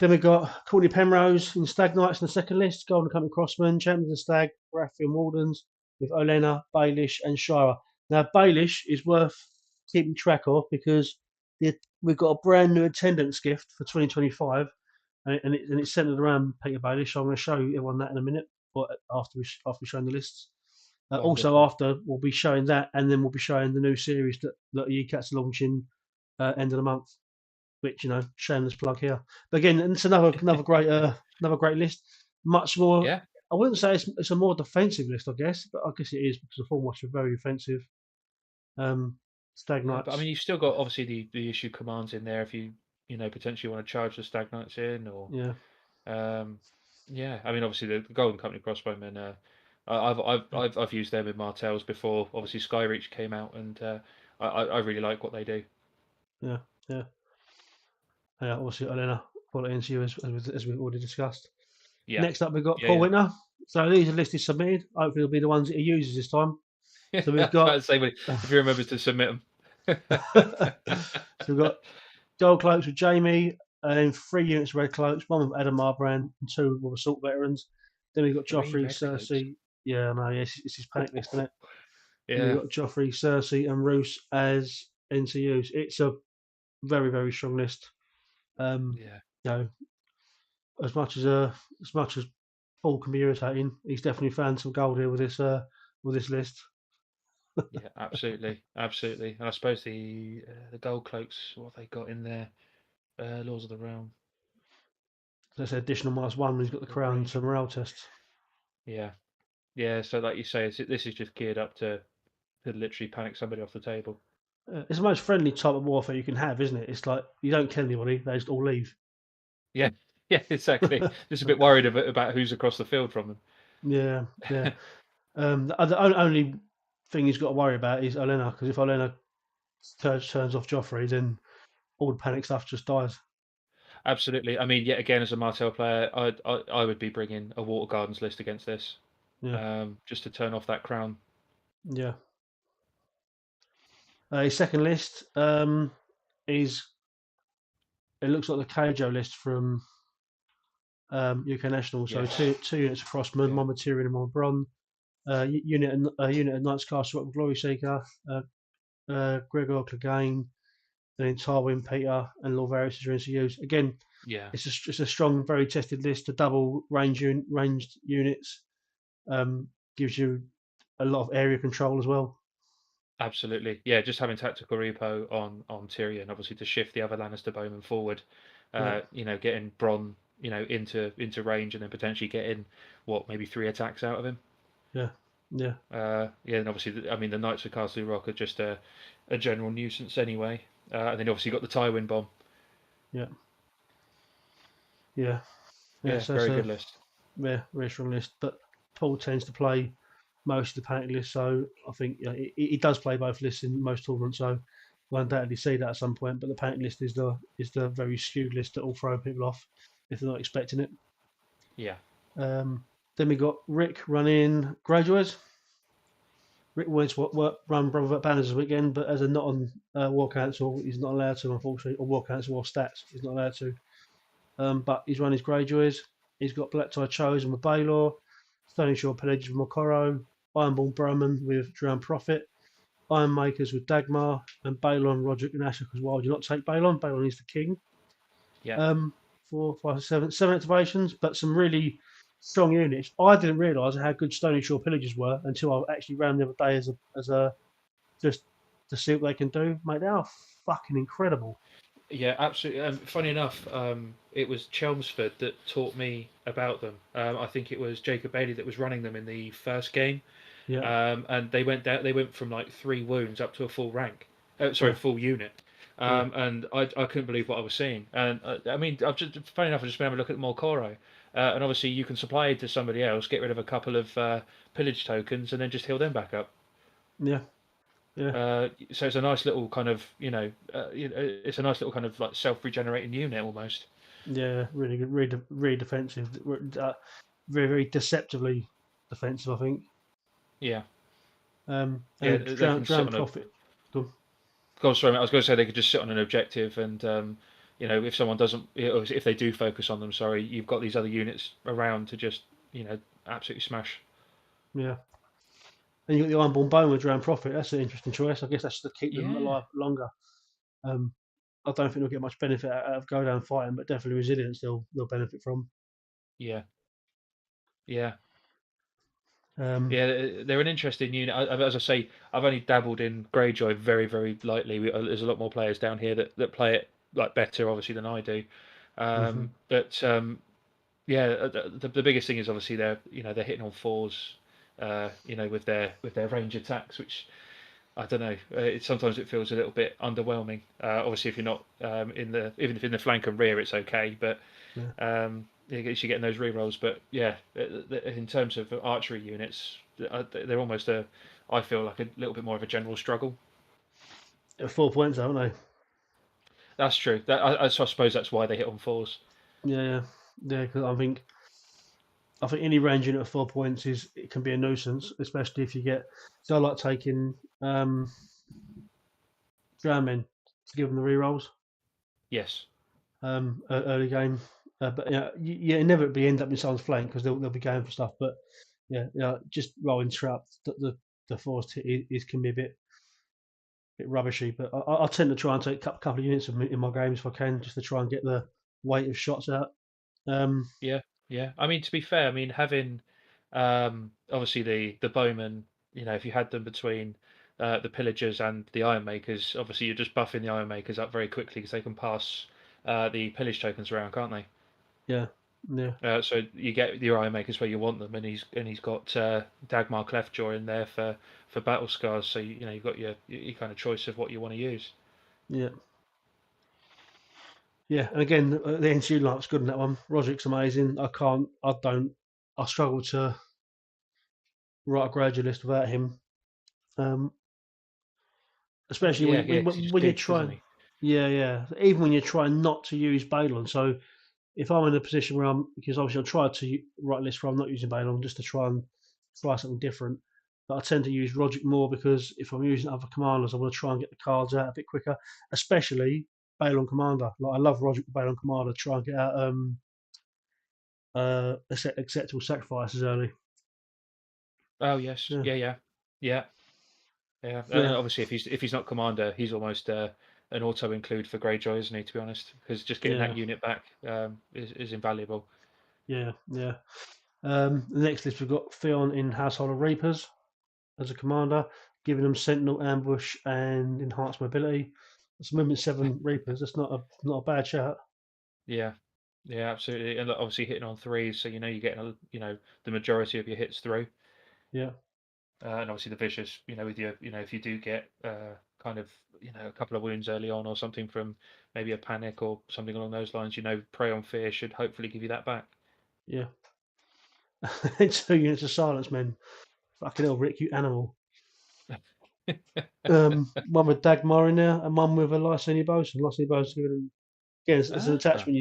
Then we've got Courtney Penrose in Stag Knights in the second list, Golden Company Crossman, Champions of Stag, Raffian Wardens, with Olena, Baelish, and Shira. Now, Baelish is worth keeping track of because we've got a brand new attendance gift for 2025, and it's centered around Peter Baelish. So I'm going to show everyone that in a minute, or after we show the lists. Also, Wonderful. after we'll be showing that, and then we'll be showing the new series that Yecat's launching end of the month. Which shameless plug here. But again, it's another great list. Much more. Yeah. I wouldn't say it's a more defensive list, I guess, but I guess it is because the Form are very offensive. Yeah, but I mean, Stagnites, you've still got obviously the issue commands in there if you potentially want to charge the Stagnites in or yeah, um, yeah. I mean, obviously the Golden Company crossbowmen. I've used them in Martels before. Obviously, Skyreach came out, and I really like what they do. yeah, yeah, yeah. Obviously, Elena put it into you as we've already discussed. Yeah, Next up, we've got yeah, Paul yeah. Whitner. So these are listed submitted. Hopefully, they'll be the ones that he uses this time. I So we've was about got to say, if you remember to submit them. so we've got gold cloaks with Jamie, and then 3 units of red cloaks, one with Adam Marbrand, and two with assault veterans. Then we've got Three Joffrey, red cloaks. Cersei. Yeah, no, yes, it's his panic list, isn't it? Then we've Yeah, got Joffrey, Cersei, and Roose as NCUs. It's a very, very strong list. Um, yeah, you know, as much as Paul can be irritating, he's definitely found some gold here with this list. yeah. Absolutely, absolutely. And I suppose the gold cloaks. What have they got in there? Laws of the Realm. That's an additional -1 when he's got the The crown range to one. morale test. Yeah, yeah. So like you say, this is just geared up to literally panic somebody off the table. It's the most friendly type of warfare you can have, isn't it? It's like you don't kill anybody; they just all leave. Yeah, yeah, exactly. Just a bit worried about who's across the field from Yeah, yeah. them. The only thing he's got to worry about is Olenna, because if Olenna turns off Joffrey, then all the panic stuff just dies. Absolutely. I mean, yet again, as a Martell player, I would be bringing a Water Gardens list against this, Yeah, just to turn off that crown. yeah. His second list is it looks like the Keijo list from UK National. So Yes. two units of Crossman, Yeah. one Material and one Bron. Unit of Knights Castle Glory Seeker, Gregor Clegane, then Tywin, Peter, and Lord Varys are NCUs. Again, Yeah. it's a strong, very tested list. The double ranged units gives you a lot of area control as well. Absolutely. Yeah. Just having tactical repo on Tyrion, obviously to shift the other Lannister bowman forward. Yeah, Getting Bronn, into range and then potentially getting what maybe three attacks out of him. yeah, yeah, Yeah, and obviously, I mean, the Knights of Castle Rock are just a general nuisance anyway. And then obviously got the Tywin bomb. yeah, yeah, yeah. Yeah, So it's very a good list. very strong list. But Paul tends to play most of the panic list, so I think he does play both lists in most tournaments. So we'll undoubtedly see that at some point. But the panic list is the very skewed list that will throw people off if they're not expecting it. Yeah. Then we got Rick running graduates. Rick Woods run Brother Banners this weekend, but as a not on War Council, he's not allowed to, unfortunately, or War Council or Stats, he's not allowed to. But he's run his Greyjoys. He's got Black Tie Chosen with Baylor, Stony Shore Pillages with Mokoro, Ironborn Broman with Drowned Prophet, Iron Makers with Dagmar, and Balon, Roderick, and Ashok as well. Do not take Balon. Balon is the king. Yeah. 4, 5, 7 activations, but some really strong units. I didn't realise how good Stony Shore Pillagers were until I actually ran the other day as a just to see what they can do. Mate, they are fucking incredible. Yeah, absolutely. Funny enough, it was Chelmsford that taught me about them. I think it was Jacob Bailey that was running them in the first game, Yeah, and they went down. They went from like 3 wounds up to a full rank. Sorry, yeah, full unit. yeah, And I couldn't believe what I was seeing. And I mean, funny enough, I've just been having a look at Molcoro, and obviously you can supply it to somebody else, get rid of a couple of pillage tokens, and then just heal them back up. yeah, yeah, So it's a nice little kind of, it's a nice little kind of like self-regenerating unit almost. yeah. Really good, really defensive. Very, very deceptively defensive, I think. Yeah, yeah, they Drown, can sit Drown on a. Prophet. Go on. God, sorry, mate, I was going to say they could just sit on an objective and if someone doesn't, or if they do focus on them, sorry, you've got these other units around to just absolutely smash. Yeah. And you got the Ironborn Bowmans around Profit. That's an interesting choice. I guess that's to keep them Yeah, alive longer. Um, I don't think they'll get much benefit out of go down fighting, but definitely resilience they'll benefit from. yeah, yeah. Um, Yeah, they're an interesting unit. As I say, I've only dabbled in Greyjoy very, very lightly. There's a lot more players down here that play it like better, obviously, than I do. mhm. But yeah, the biggest thing is obviously they're hitting on fours, with their range attacks, which I don't know. Sometimes it feels a little bit underwhelming. Obviously, if you're not even if in the flank and rear, it's okay, but Yeah. I guess you're getting those rerolls. But yeah, in terms of archery units, they're almost I feel like a little bit more of a general struggle. At 4 points, haven't they? That's true. So I suppose that's why they hit on fours. Yeah, yeah, yeah. Because I think any range unit at 4 points it can be a nuisance, especially if you get. So I like taking drown men to give them the rerolls Yes. early game. But yeah, you inevitably end up in someone's flank because they'll be going for stuff. But yeah, yeah, just rolling traps. The force is can be a bit rubbishy. But I tend to try and take a couple of units in my games if I can, just to try and get the weight of shots out. Um, Yeah, yeah. I mean, to be fair, I mean having obviously the bowmen, if you had them between the pillagers and the iron makers, obviously you're just buffing the iron makers up very quickly because they can pass the pillage tokens around, can't they? yeah, yeah, So you get your iron makers where you want them, and he's got Dagmar Cleftjaw in there for battle scars. So you've got your kind of choice of what you want to use. yeah. Yeah, and again, the NCU lineup's good in that one. Roderick's amazing. I struggle to write a graduate list without him. Um, especially Yeah, yeah, when, 'cause he when, just when you're digs, doesn't trying, he? yeah, yeah. Even when you're trying not to use Balon. So if I'm in a position where because obviously I try to write a list where I'm not using Balon just to try and try something different. But I tend to use Roderick more because if I'm using other commanders, I want to try and get the cards out a bit quicker, especially Balon Commander. Like I love Roderick Balon Commander. Try and get out acceptable sacrifices early. Oh yes, Yeah, yeah, yeah, yeah. Yeah, and yeah, obviously if he's not commander, he's almost an auto include for Greyjoy, isn't he? To be honest, because just getting that yeah, unit back is invaluable. yeah, yeah. The next list we've got Theon in Household of Reapers as a commander, giving them Sentinel, Ambush, and Enhanced Mobility. That's movement 7 Reapers. That's not a bad shout. Yeah, yeah, absolutely, and obviously hitting on threes, so you're getting the majority of your hits through, Yeah, and obviously the vicious, with your if you do get kind of a couple of wounds early on or something from maybe a panic or something along those lines, Prey on Fear should hopefully give you that back. yeah. 2 units of Silence Men. Fucking hell, Rick, you animal. One with Dagmar in there, and one with a Lyseni Bosun. Lyseni Bosun giving them again it's an Ah, attachment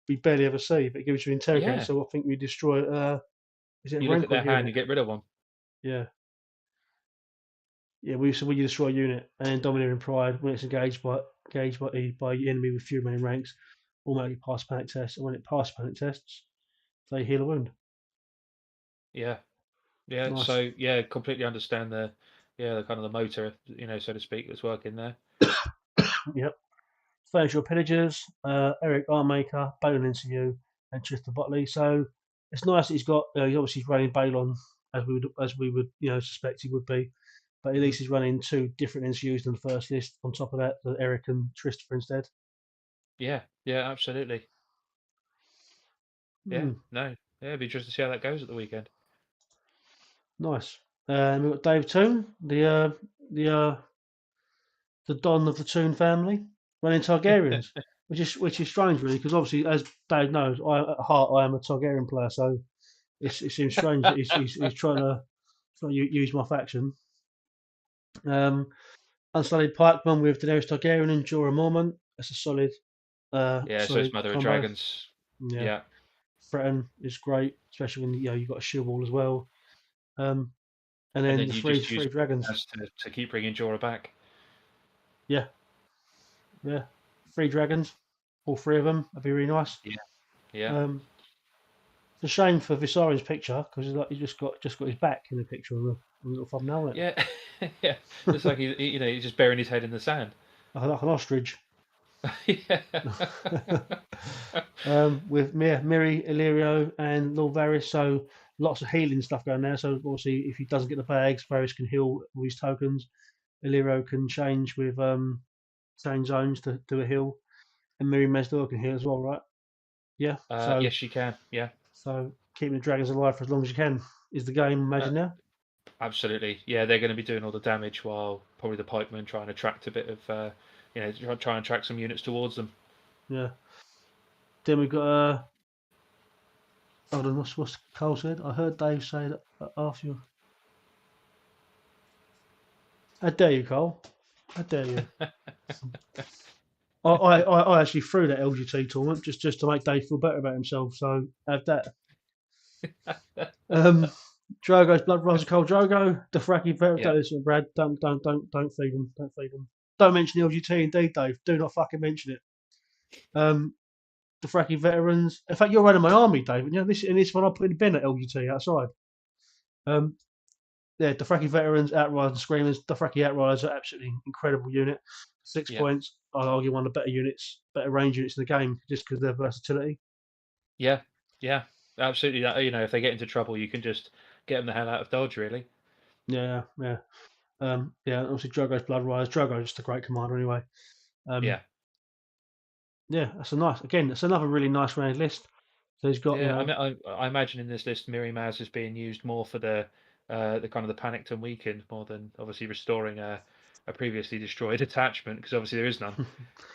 you barely ever see, but it gives you interrogate. yeah. So I think we destroy. Is it a You look at Rancor their hand, unit? you get rid of one. Yeah. Yeah, we destroy a unit and domineering pride when it's engaged by the enemy with few remaining ranks, automatically pass panic tests, and when it passes panic tests, they heal a wound. Yeah. Yeah, Nice. so yeah, completely understand the kind of the motor, so to speak, that's working there. Yep. Furniture Pillagers, Eric Armaker, Balon NCU, and Trista Botley. So it's nice that he's got. He's obviously running Balon as we would suspect he would be, but at Hmm. least he's running 2 different NCUs than the first list. On top of that, the Eric and Trista instead. Yeah, yeah, absolutely. Yeah, Hmm, no, yeah, it'd be interesting to see how that goes at the weekend. nice. And we've got Dave Toon, the Don of the Toon family, running Targaryens, which is strange really, because obviously, as Dave knows, at heart I am a Targaryen player, so it seems strange that he's trying to use my faction. Um, Unsullied Pikeman with Daenerys Targaryen and Jorah Mormont. That's a Yeah, so it's solid Mother of combo. Dragons. Yeah, Yeah, Threaten is great, especially when you've got a shield wall as well. Um, and and then then the you three just use three dragons. as to keep bringing Jorah back. Yeah, yeah, 3 dragons. all three of them. That'd be really nice. Yeah, yeah, It's a shame for Visari's picture because he's just got his back in the picture of the little thumbnail, isn't yeah, yeah. Looks like he's just burying his head in the sand. it? Like an ostrich. Yeah. With Miri, Illyrio, and Lord Varys. So lots of healing stuff going there. So obviously, if he doesn't get the bags, Varys can heal with his tokens. Illyrio can change with change zones to do a heal, and Miri Mesdor can heal as well, right? Yeah. So Yes, you can. Yeah, keeping the dragons alive for as long as you can is the game. uh, Imagine now. absolutely. Yeah, they're going to be doing all the damage while probably the pikemen trying to attract a bit of, try and track some units towards them. Yeah. Then we've got hold on, what's Cole said? I heard Dave say that after you. How dare you, Cole? How dare you? I actually threw that LGT tournament just to make Dave feel better about himself. So have that. Um, Drogo's blood rise of Cole Drogo. Dothraki Yeah, don't listen to Brad. Don't feed them. Don't feed them. Don't mention the LGT indeed, Dave. Do not fucking mention it. Um, Dothraki veterans. In fact, you're running my army, Dave. And this one I put in the bin at LGT outside. Um, yeah, Dothraki veterans, Outriders and Screamers. Dothraki Outriders are absolutely incredible unit. 6 yeah, points. I'd argue one of the better units, better range units in the game, just because of their versatility. yeah, yeah. Absolutely. That if they get into trouble, you can just get them the hell out of Dodge. Really. Yeah, yeah. Yeah, obviously Drogo's Blood Rise. Drogo's just a great commander anyway. Um, Yeah, yeah, that's another really nice round list. So he's got, yeah. I mean, I imagine in this list, Miri Maz is being used more for the kind of the panicked and weakened more than obviously restoring a previously destroyed attachment because obviously there is none.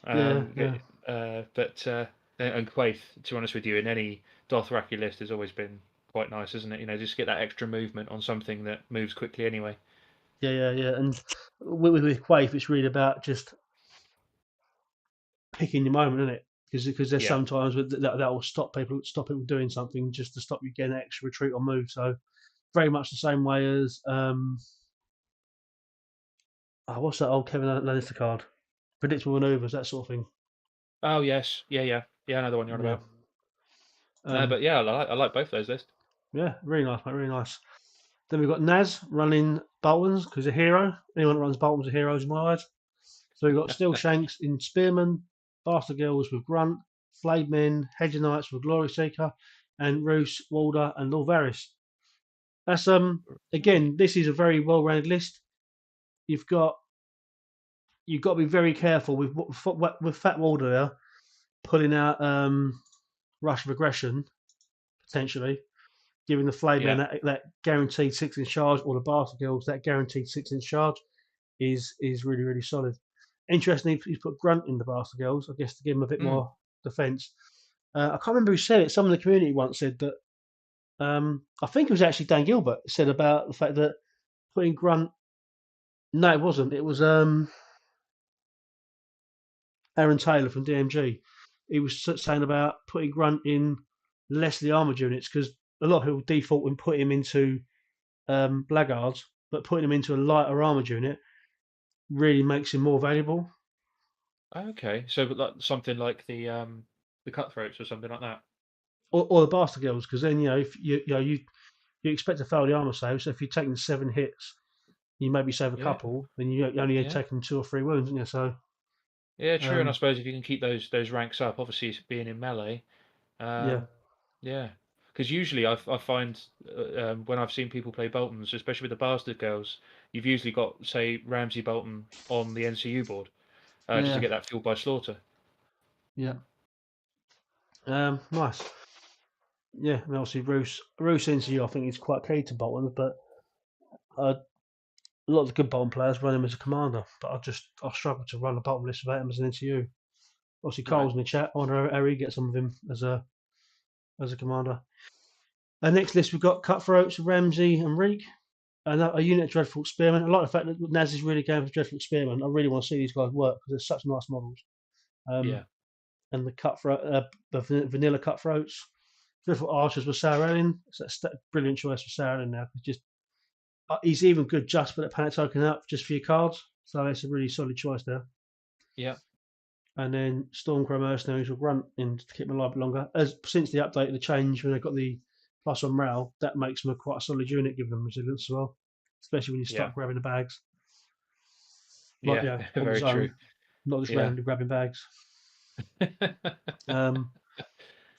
yeah, Um, yeah, and Quaith, to be honest with you, in any Dothraki list has always been quite nice, isn't it? Just get that extra movement on something that moves quickly anyway. yeah. And with Quaif, it's really about just picking your moment, isn't it? Because there's Yeah. sometimes that will stop people doing something just to stop you getting an extra retreat or move. So very much the same way as what's that old Kevin Lannister card? Predictable maneuvers, that sort of thing. Oh yes. Yeah, yeah, yeah. Another one you're on Yeah. about. Um, But yeah, I like both those lists. yeah, really nice, mate, really nice. Then we've got Naz running Boltons because he's a hero. Anyone that runs Boltons are heroes in my eyes. So we've got Steel Shanks in Spearman, Bastard Girls with Grunt, Flayed Men, Hedger Knights with Glory Seeker, and Roose, Walder, and Lord Varys. That's again, this is a very well rounded list. You've got you've got to be very careful with Fat Walder there pulling out Rush of Aggression potentially, giving the Flayed Men Yeah. that guaranteed 6-inch charge, or the Bastard Girls that guaranteed 6-inch charge is really really solid. Interestingly, he's put Grunt in the Bastard Girls, I guess, to give him a bit Mm. more defence. I can't remember who said it. Someone in the community once said that. I think it was actually Dan Gilbert said about the fact that putting Grunt. No, it wasn't. It was Aaron Taylor from DMG. He was saying about putting Grunt in less of the armoured units because a lot of people default and put him into Blackguards, but putting him into a lighter armoured unit really makes him more valuable. Okay. So, but like, something like the cutthroats or something like that. Or the Bastard Girls, because then if you expect to fail the armor save. So if you're taking 7 hits, you maybe save a Yeah. couple, then you only Yeah. taking 2 or 3 wounds, isn't you? So Yeah. True. And I um, suppose if you can keep those ranks up, obviously being in melee. yeah, Yeah. Because usually I find when I've seen people play Boltons, especially with the Bastard Girls, you've usually got, say, Ramsay Bolton on the NCU board just to yeah, get that fuel by slaughter. yeah. Nice. Yeah, and obviously Roos into you, I think is quite key to Bolton, but a lot of the good Bolton players run him as a commander, but I struggle to run a Bolton list without him as an NCU. Obviously, Right. Cole's in the chat. I wonder how he gets some of him as a commander. Next list we've got Cutthroats, Ramsey, and Reek. A unit of Dreadful Spearmen. I like the fact that Naz is really going for Dreadful Spearmen. I really want to see these guys work because they're such nice models. Yeah. And the vanilla Cutthroats. Dreadful Archers with Sarah Ellen. So that's a brilliant choice for Sarah Ellen now. He's even good just for the panic token up just for your cards. So it's a really solid choice there. Yeah. and then Stormcrow mercenaries will grunt in to keep them alive a bit longer. As since the update, the change when they got the plus on morale, that makes them quite a solid unit, giving them resilience as well, especially when you Yeah. start grabbing the bags, like Yeah. on his Very true. own, not just Yeah. randomly grabbing bags.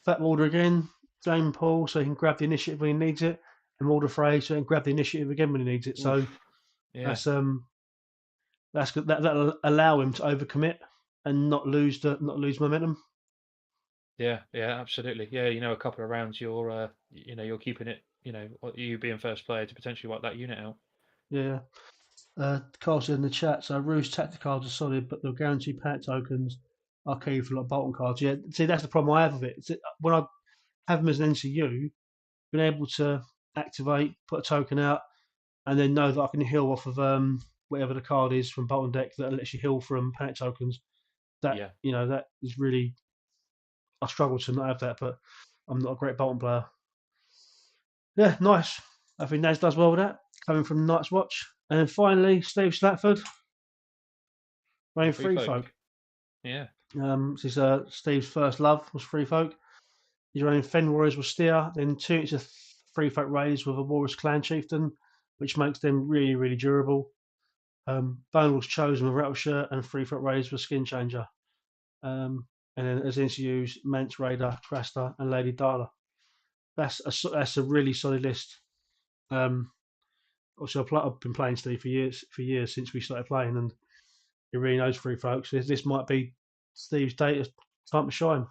Fat Walder again, Flame Paul, so he can grab the initiative when he needs it, and Walder Frey, so he can grab the initiative again when he needs it. So Oof. Yeah. that's good. That'll allow him to overcommit and not lose momentum. Yeah. Yeah. Absolutely. Yeah. A couple of rounds, you're keeping it. You being first player to potentially wipe that unit out. Yeah. Carl said in the chat, so Rouge tactic cards are solid, but the guaranteed panic tokens are key for like Bolton cards. Yeah, see, that's the problem I have with it. When I have them as an NCU, being able to activate, put a token out, and then know that I can heal off of whatever the card is from Bolton deck that lets you heal from panic tokens. That Yeah. that is really, I struggle to not have that, but I'm not a great Bolton player. Yeah, nice. I think Naz does well with that, coming from Night's Watch. And then finally, Steve Slatford, The running free Free folk. Folk. Yeah. This is Steve's first love was Free Folk. He's running Fen Warriors with Steer, then two it's a Free Folk Raiders with a Walrus Clan Chieftain, which makes them really, really durable. Bonal's Chosen with Rattle Shirt and Free Folk Raiders with Skin Changer. And then as NCUs, Mance Raider, Crasta, and Lady Darla. That's a really solid list. Also, I've been playing Steve for years since we started playing, and he really knows Free Folk. So this might be Steve's time to shine.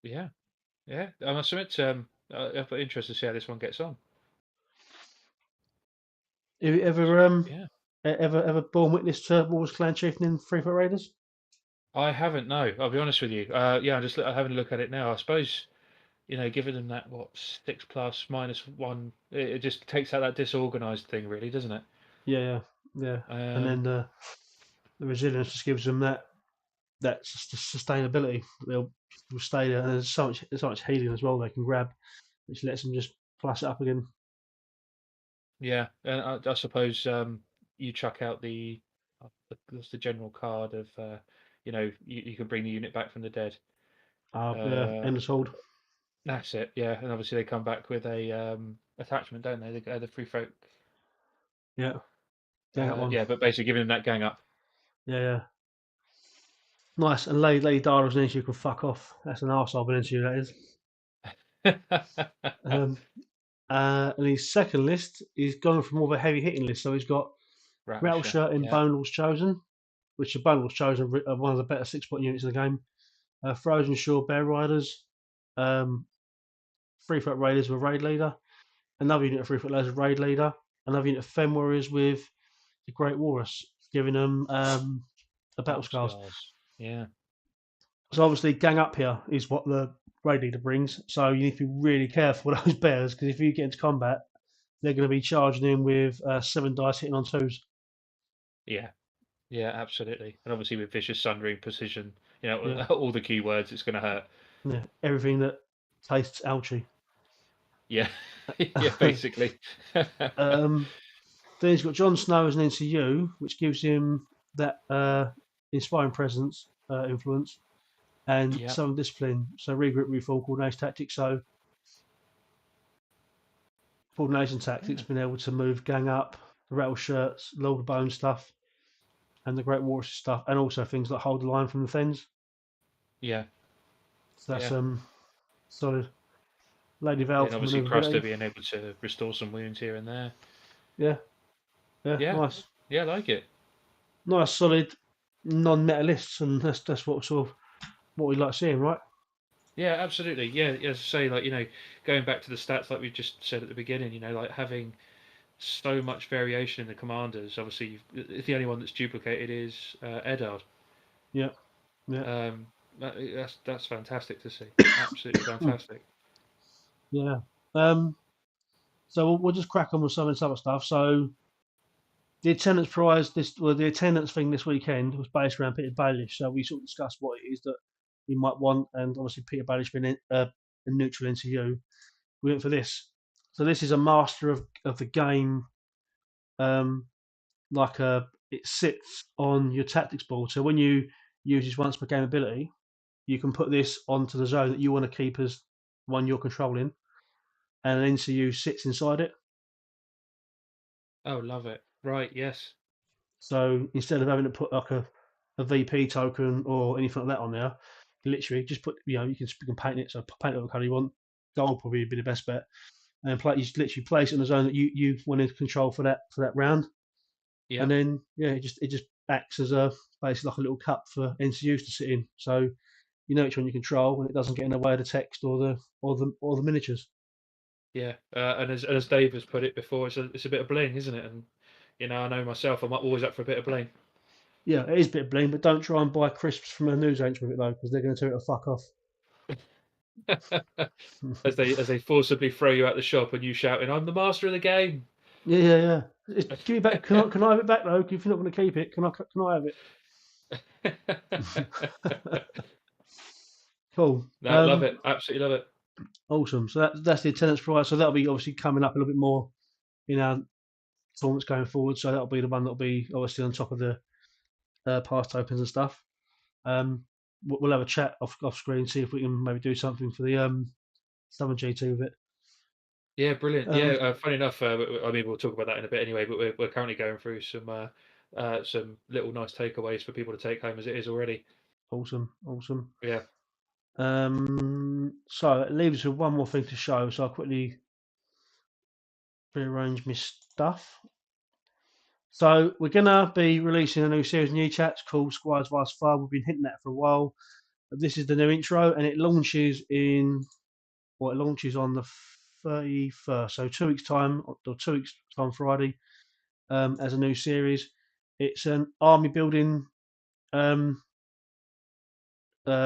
Yeah. Yeah. I must admit, I'm interested to see how this one gets on. Have you Yeah. ever borne witness to Walrus Clan Chieftain in Free Foot Raiders? I haven't. No. I'll be honest with you. Yeah. I'm just having a look at it now. I suppose. Giving them that what 6+ -1, it just takes out that disorganized thing, really, doesn't it? Yeah, yeah. And then Um, the resilience just gives them that sustainability. They'll stay there, and there's so much healing as well they can grab, which lets them just plus it up again. yeah, and I suppose you chuck out that's the general card of you can bring the unit back from the dead. Yeah, Uh, endless hold. that's it, yeah, and obviously they come back with a attachment, don't they? The free folk. Yeah, gang up one. Yeah, but basically giving them that gang up. Yeah, yeah. Nice. And Lady Dara's an issue can fuck off. That's an arsehole of an issue, that is. Um, and his second list, he's gone for more of a heavy hitting list. So he's got Rattlisher, Rattleshirt in yeah, Bone Lord's Chosen, which the Bone Lord's Chosen are one of the better 6-point units in the game. Frozen Shore Bear Riders, um, Free Foot Raiders with Raid Leader, another unit of Free Foot Raiders with Raid Leader, another unit of Fem Warriors with the Great Walrus, giving them the battle battle scars. scars, yeah. So obviously, gang up here is what the Raid Leader brings. So you need to be really careful with those bears because if you get into combat, they're going to be charging in with 7 dice hitting on 2s. Yeah, yeah, absolutely. And obviously with vicious sundering precision, Yeah, all the keywords, it's going to hurt. yeah, everything that tastes ouchy. Yeah, yeah, basically. Then he's got Jon Snow as an NCU, which gives him that inspiring presence, influence, and Yeah, some discipline. So regroup, reform, coordination tactics. So coordination tactics, yeah, being able to move gang up, the rattle shirts, Lord of Bone stuff, and the Great Warrior stuff, and also things like hold the line from the fens. yeah, So that's yeah. solid. Lady Valve And for obviously Cruster maneuverability. being able to restore some wounds here and there. Yeah, yeah, Yeah, nice, yeah, I like it. nice, solid, non-metalists, and that's what sort of what we like seeing, right? Yeah, absolutely. Yeah, as I say, like, going back to the stats like we just said at the beginning, like having so much variation in the commanders. Obviously, the only one that's duplicated is Eddard. Yeah, yeah, That's fantastic to see. Absolutely fantastic. yeah. Um, so we'll just crack on with some of this other stuff. So the attendance prize the attendance thing this weekend was based around Peter Baelish. So we sort of discussed what it is that he might want, and obviously Peter Baelish being a neutral NCU, we went for this. So this is a master of the game, um, it sits on your tactics board. So when you uses once per game ability, you can put this onto the zone that you want to keep as one you're controlling, and an NCU sits inside it. Oh, love it. Right, yes. So instead of having to put like a VP token or anything like that on there, you literally just put, you can paint it, so paint it whatever colour you want. Gold probably would be the best bet, and you just literally place it in the zone that you want to control for that round, and Yep. then it just acts as a basically like a little cup for NCUs to sit in. So you know which one you control, and it doesn't get in the way of the text or the miniatures. Yeah. And as Dave has put it before, it's a bit of bling, isn't it? And I know myself, I'm always up for a bit of bling. Yeah, it is a bit of bling, but don't try and buy crisps from a news anchor with it though, because they're going to tell you to fuck off. As they forcibly throw you out the shop and you shouting, "I'm the master of the game." Yeah, yeah, yeah. Give me back. Can I have it back though? If you're not going to keep it, can I have it? Cool. No, love it. Absolutely love it. Awesome. So that's the attendance price. So that'll be obviously coming up a little bit more in our tournaments going forward. So that'll be the one that'll be obviously on top of the past tokens and stuff. We'll have a chat off screen, see if we can maybe do something for the Southern GT with it. Yeah, brilliant. Yeah, Um, funny enough, I mean, we'll talk about that in a bit anyway, but we're currently going through some little nice takeaways for people to take home as it is already. awesome, awesome. Yeah. So it leaves us with one more thing to show. So I'll quickly rearrange my stuff. So we're gonna be releasing a new series in Yecat called Squires vs Fire. We've been hinting at for a while. This is the new intro, and it launches on the 31st, so 2 weeks time, or 2 weeks time Friday, as a new series. It's an army building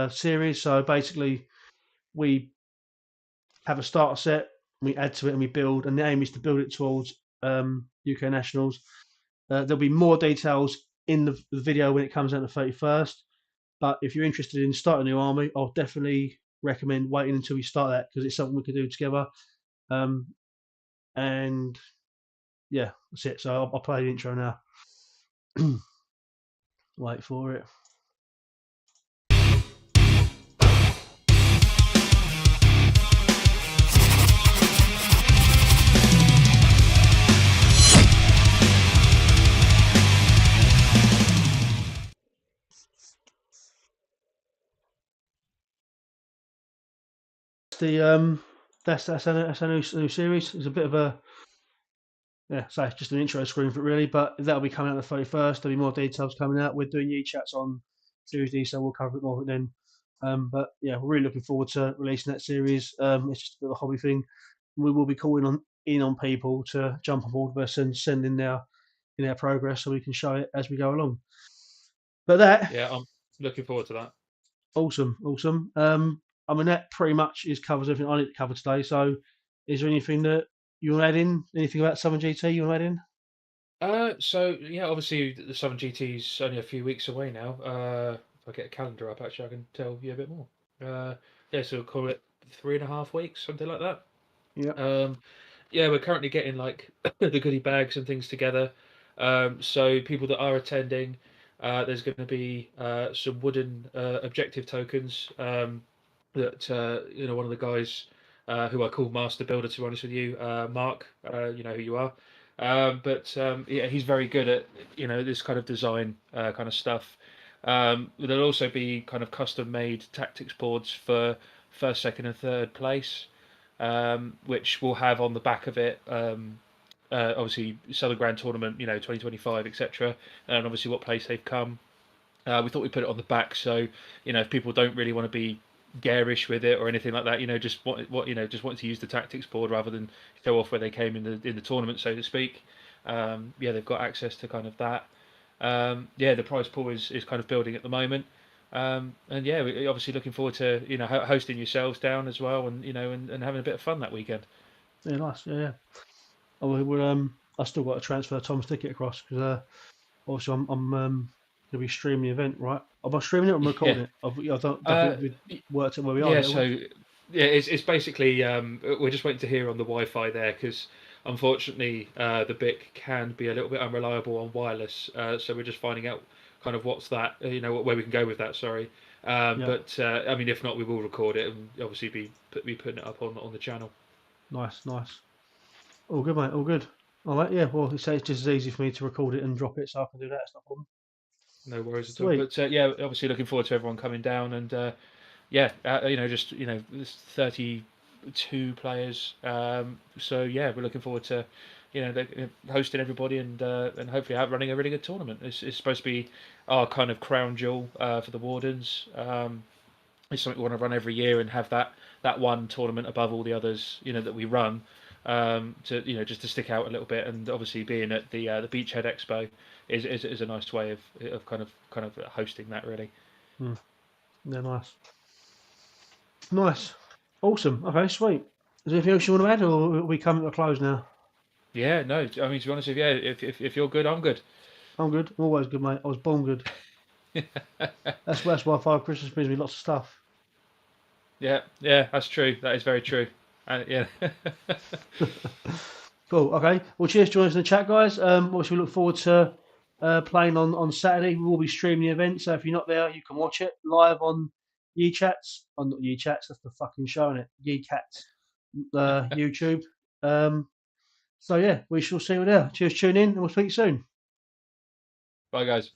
series. So basically, we have a starter set, we add to it, and we build. And the aim is to build it towards UK Nationals. There'll be more details in the video when it comes out on the 31st. But if you're interested in starting a new army, I'll definitely recommend waiting until we start that, because it's something we can do together. And yeah, that's it. So I'll play the intro now. Wait for it. That's a new series. It's a bit of a so it's just an intro screen for it really, but that'll be coming out on the 31st. There'll be more details coming out. We're doing Chats on Tuesday, so we'll cover it more then. But yeah, we're really looking forward to releasing that series. It's just a bit of a hobby thing. We will be calling on people to jump on board with us and send in their progress, so we can show it as we go along. But that Yeah, I'm looking forward to that. awesome. I mean, that pretty much covers everything I need to cover today. So, is there anything that you want to add in? Anything about Southern GT you want to add in? So yeah, obviously the Southern GT's only a few weeks away now. If I get a calendar up, actually, I can tell you a bit more. Yeah, so we'll call it 3.5 weeks, something like that. Yeah. Yeah, we're currently getting like the goodie bags and things together. So people that are attending, there's going to be some wooden objective tokens that one of the guys who I call Master Builder, to be honest with you, Mark, you know who you are. But yeah, he's very good at this kind of design kind of stuff. There'll also be kind of custom made tactics boards for first, second, and third place, which we'll have on the back of it. Obviously, Southern Grand Tournament, 2025, etc., and obviously what place they've come. We thought we'd put it on the back, so if people don't really want to be garish with it or anything like that, just want to use the tactics board rather than show off where they came in the tournament, so to speak. Yeah, they've got access to kind of that. Yeah, the prize pool is kind of building at the moment. And yeah, we're obviously looking forward to hosting yourselves down as well, and and having a bit of fun that weekend. Yeah, nice. Yeah, yeah. Oh, I still got to transfer Tom's ticket across, because obviously I'm going to be streaming the event, right? Am I streaming it or am I Yeah. recording it? I don't Uh, think we've worked out where we are yeah. yet, have we? So yeah, it's basically we're just waiting to hear on the Wi-Fi there because unfortunately, the BIC can be a little bit unreliable on wireless. So we're just finding out kind of what's that, where we can go with that. Sorry, Yeah, but I mean, if not, we will record it and obviously be putting it up on the channel. nice, nice. All good, mate. All good. All right, yeah. Well, you say it's just as easy for me to record it and drop it, so I can do that. It's not a problem. No worries at all. Sweet. But yeah, obviously looking forward to everyone coming down and yeah, just there's 32 players. So yeah, we're looking forward to hosting everybody and hopefully out running a really good tournament. It's supposed to be our kind of crown jewel for the Wardens. It's something we want to run every year and have that one tournament above all the others, that we run. To just to stick out a little bit, and obviously being at the Beachhead Expo is a nice way of kind of hosting that really. Mm, yeah, nice. Nice. Awesome. Okay, sweet. Is there anything else you want to add, or are we coming to a close now? Yeah, no, I mean to be honest with you, yeah, if you're good, I'm good. I'm good. I'm always good, mate. I was born good. That's why Father Christmas brings me lots of stuff. Yeah, yeah, that's true. That is very true. And yeah, Cool. Okay. Well, cheers for joining us in the chat, guys. Obviously, we look forward to playing on Saturday. We will be streaming the event, so if you're not there, you can watch it live on Yechats. On not Yechats, that's the fucking show, isn't it? Yecats YouTube. So yeah, we shall see you there. Cheers, tune in, and we'll speak soon. bye guys.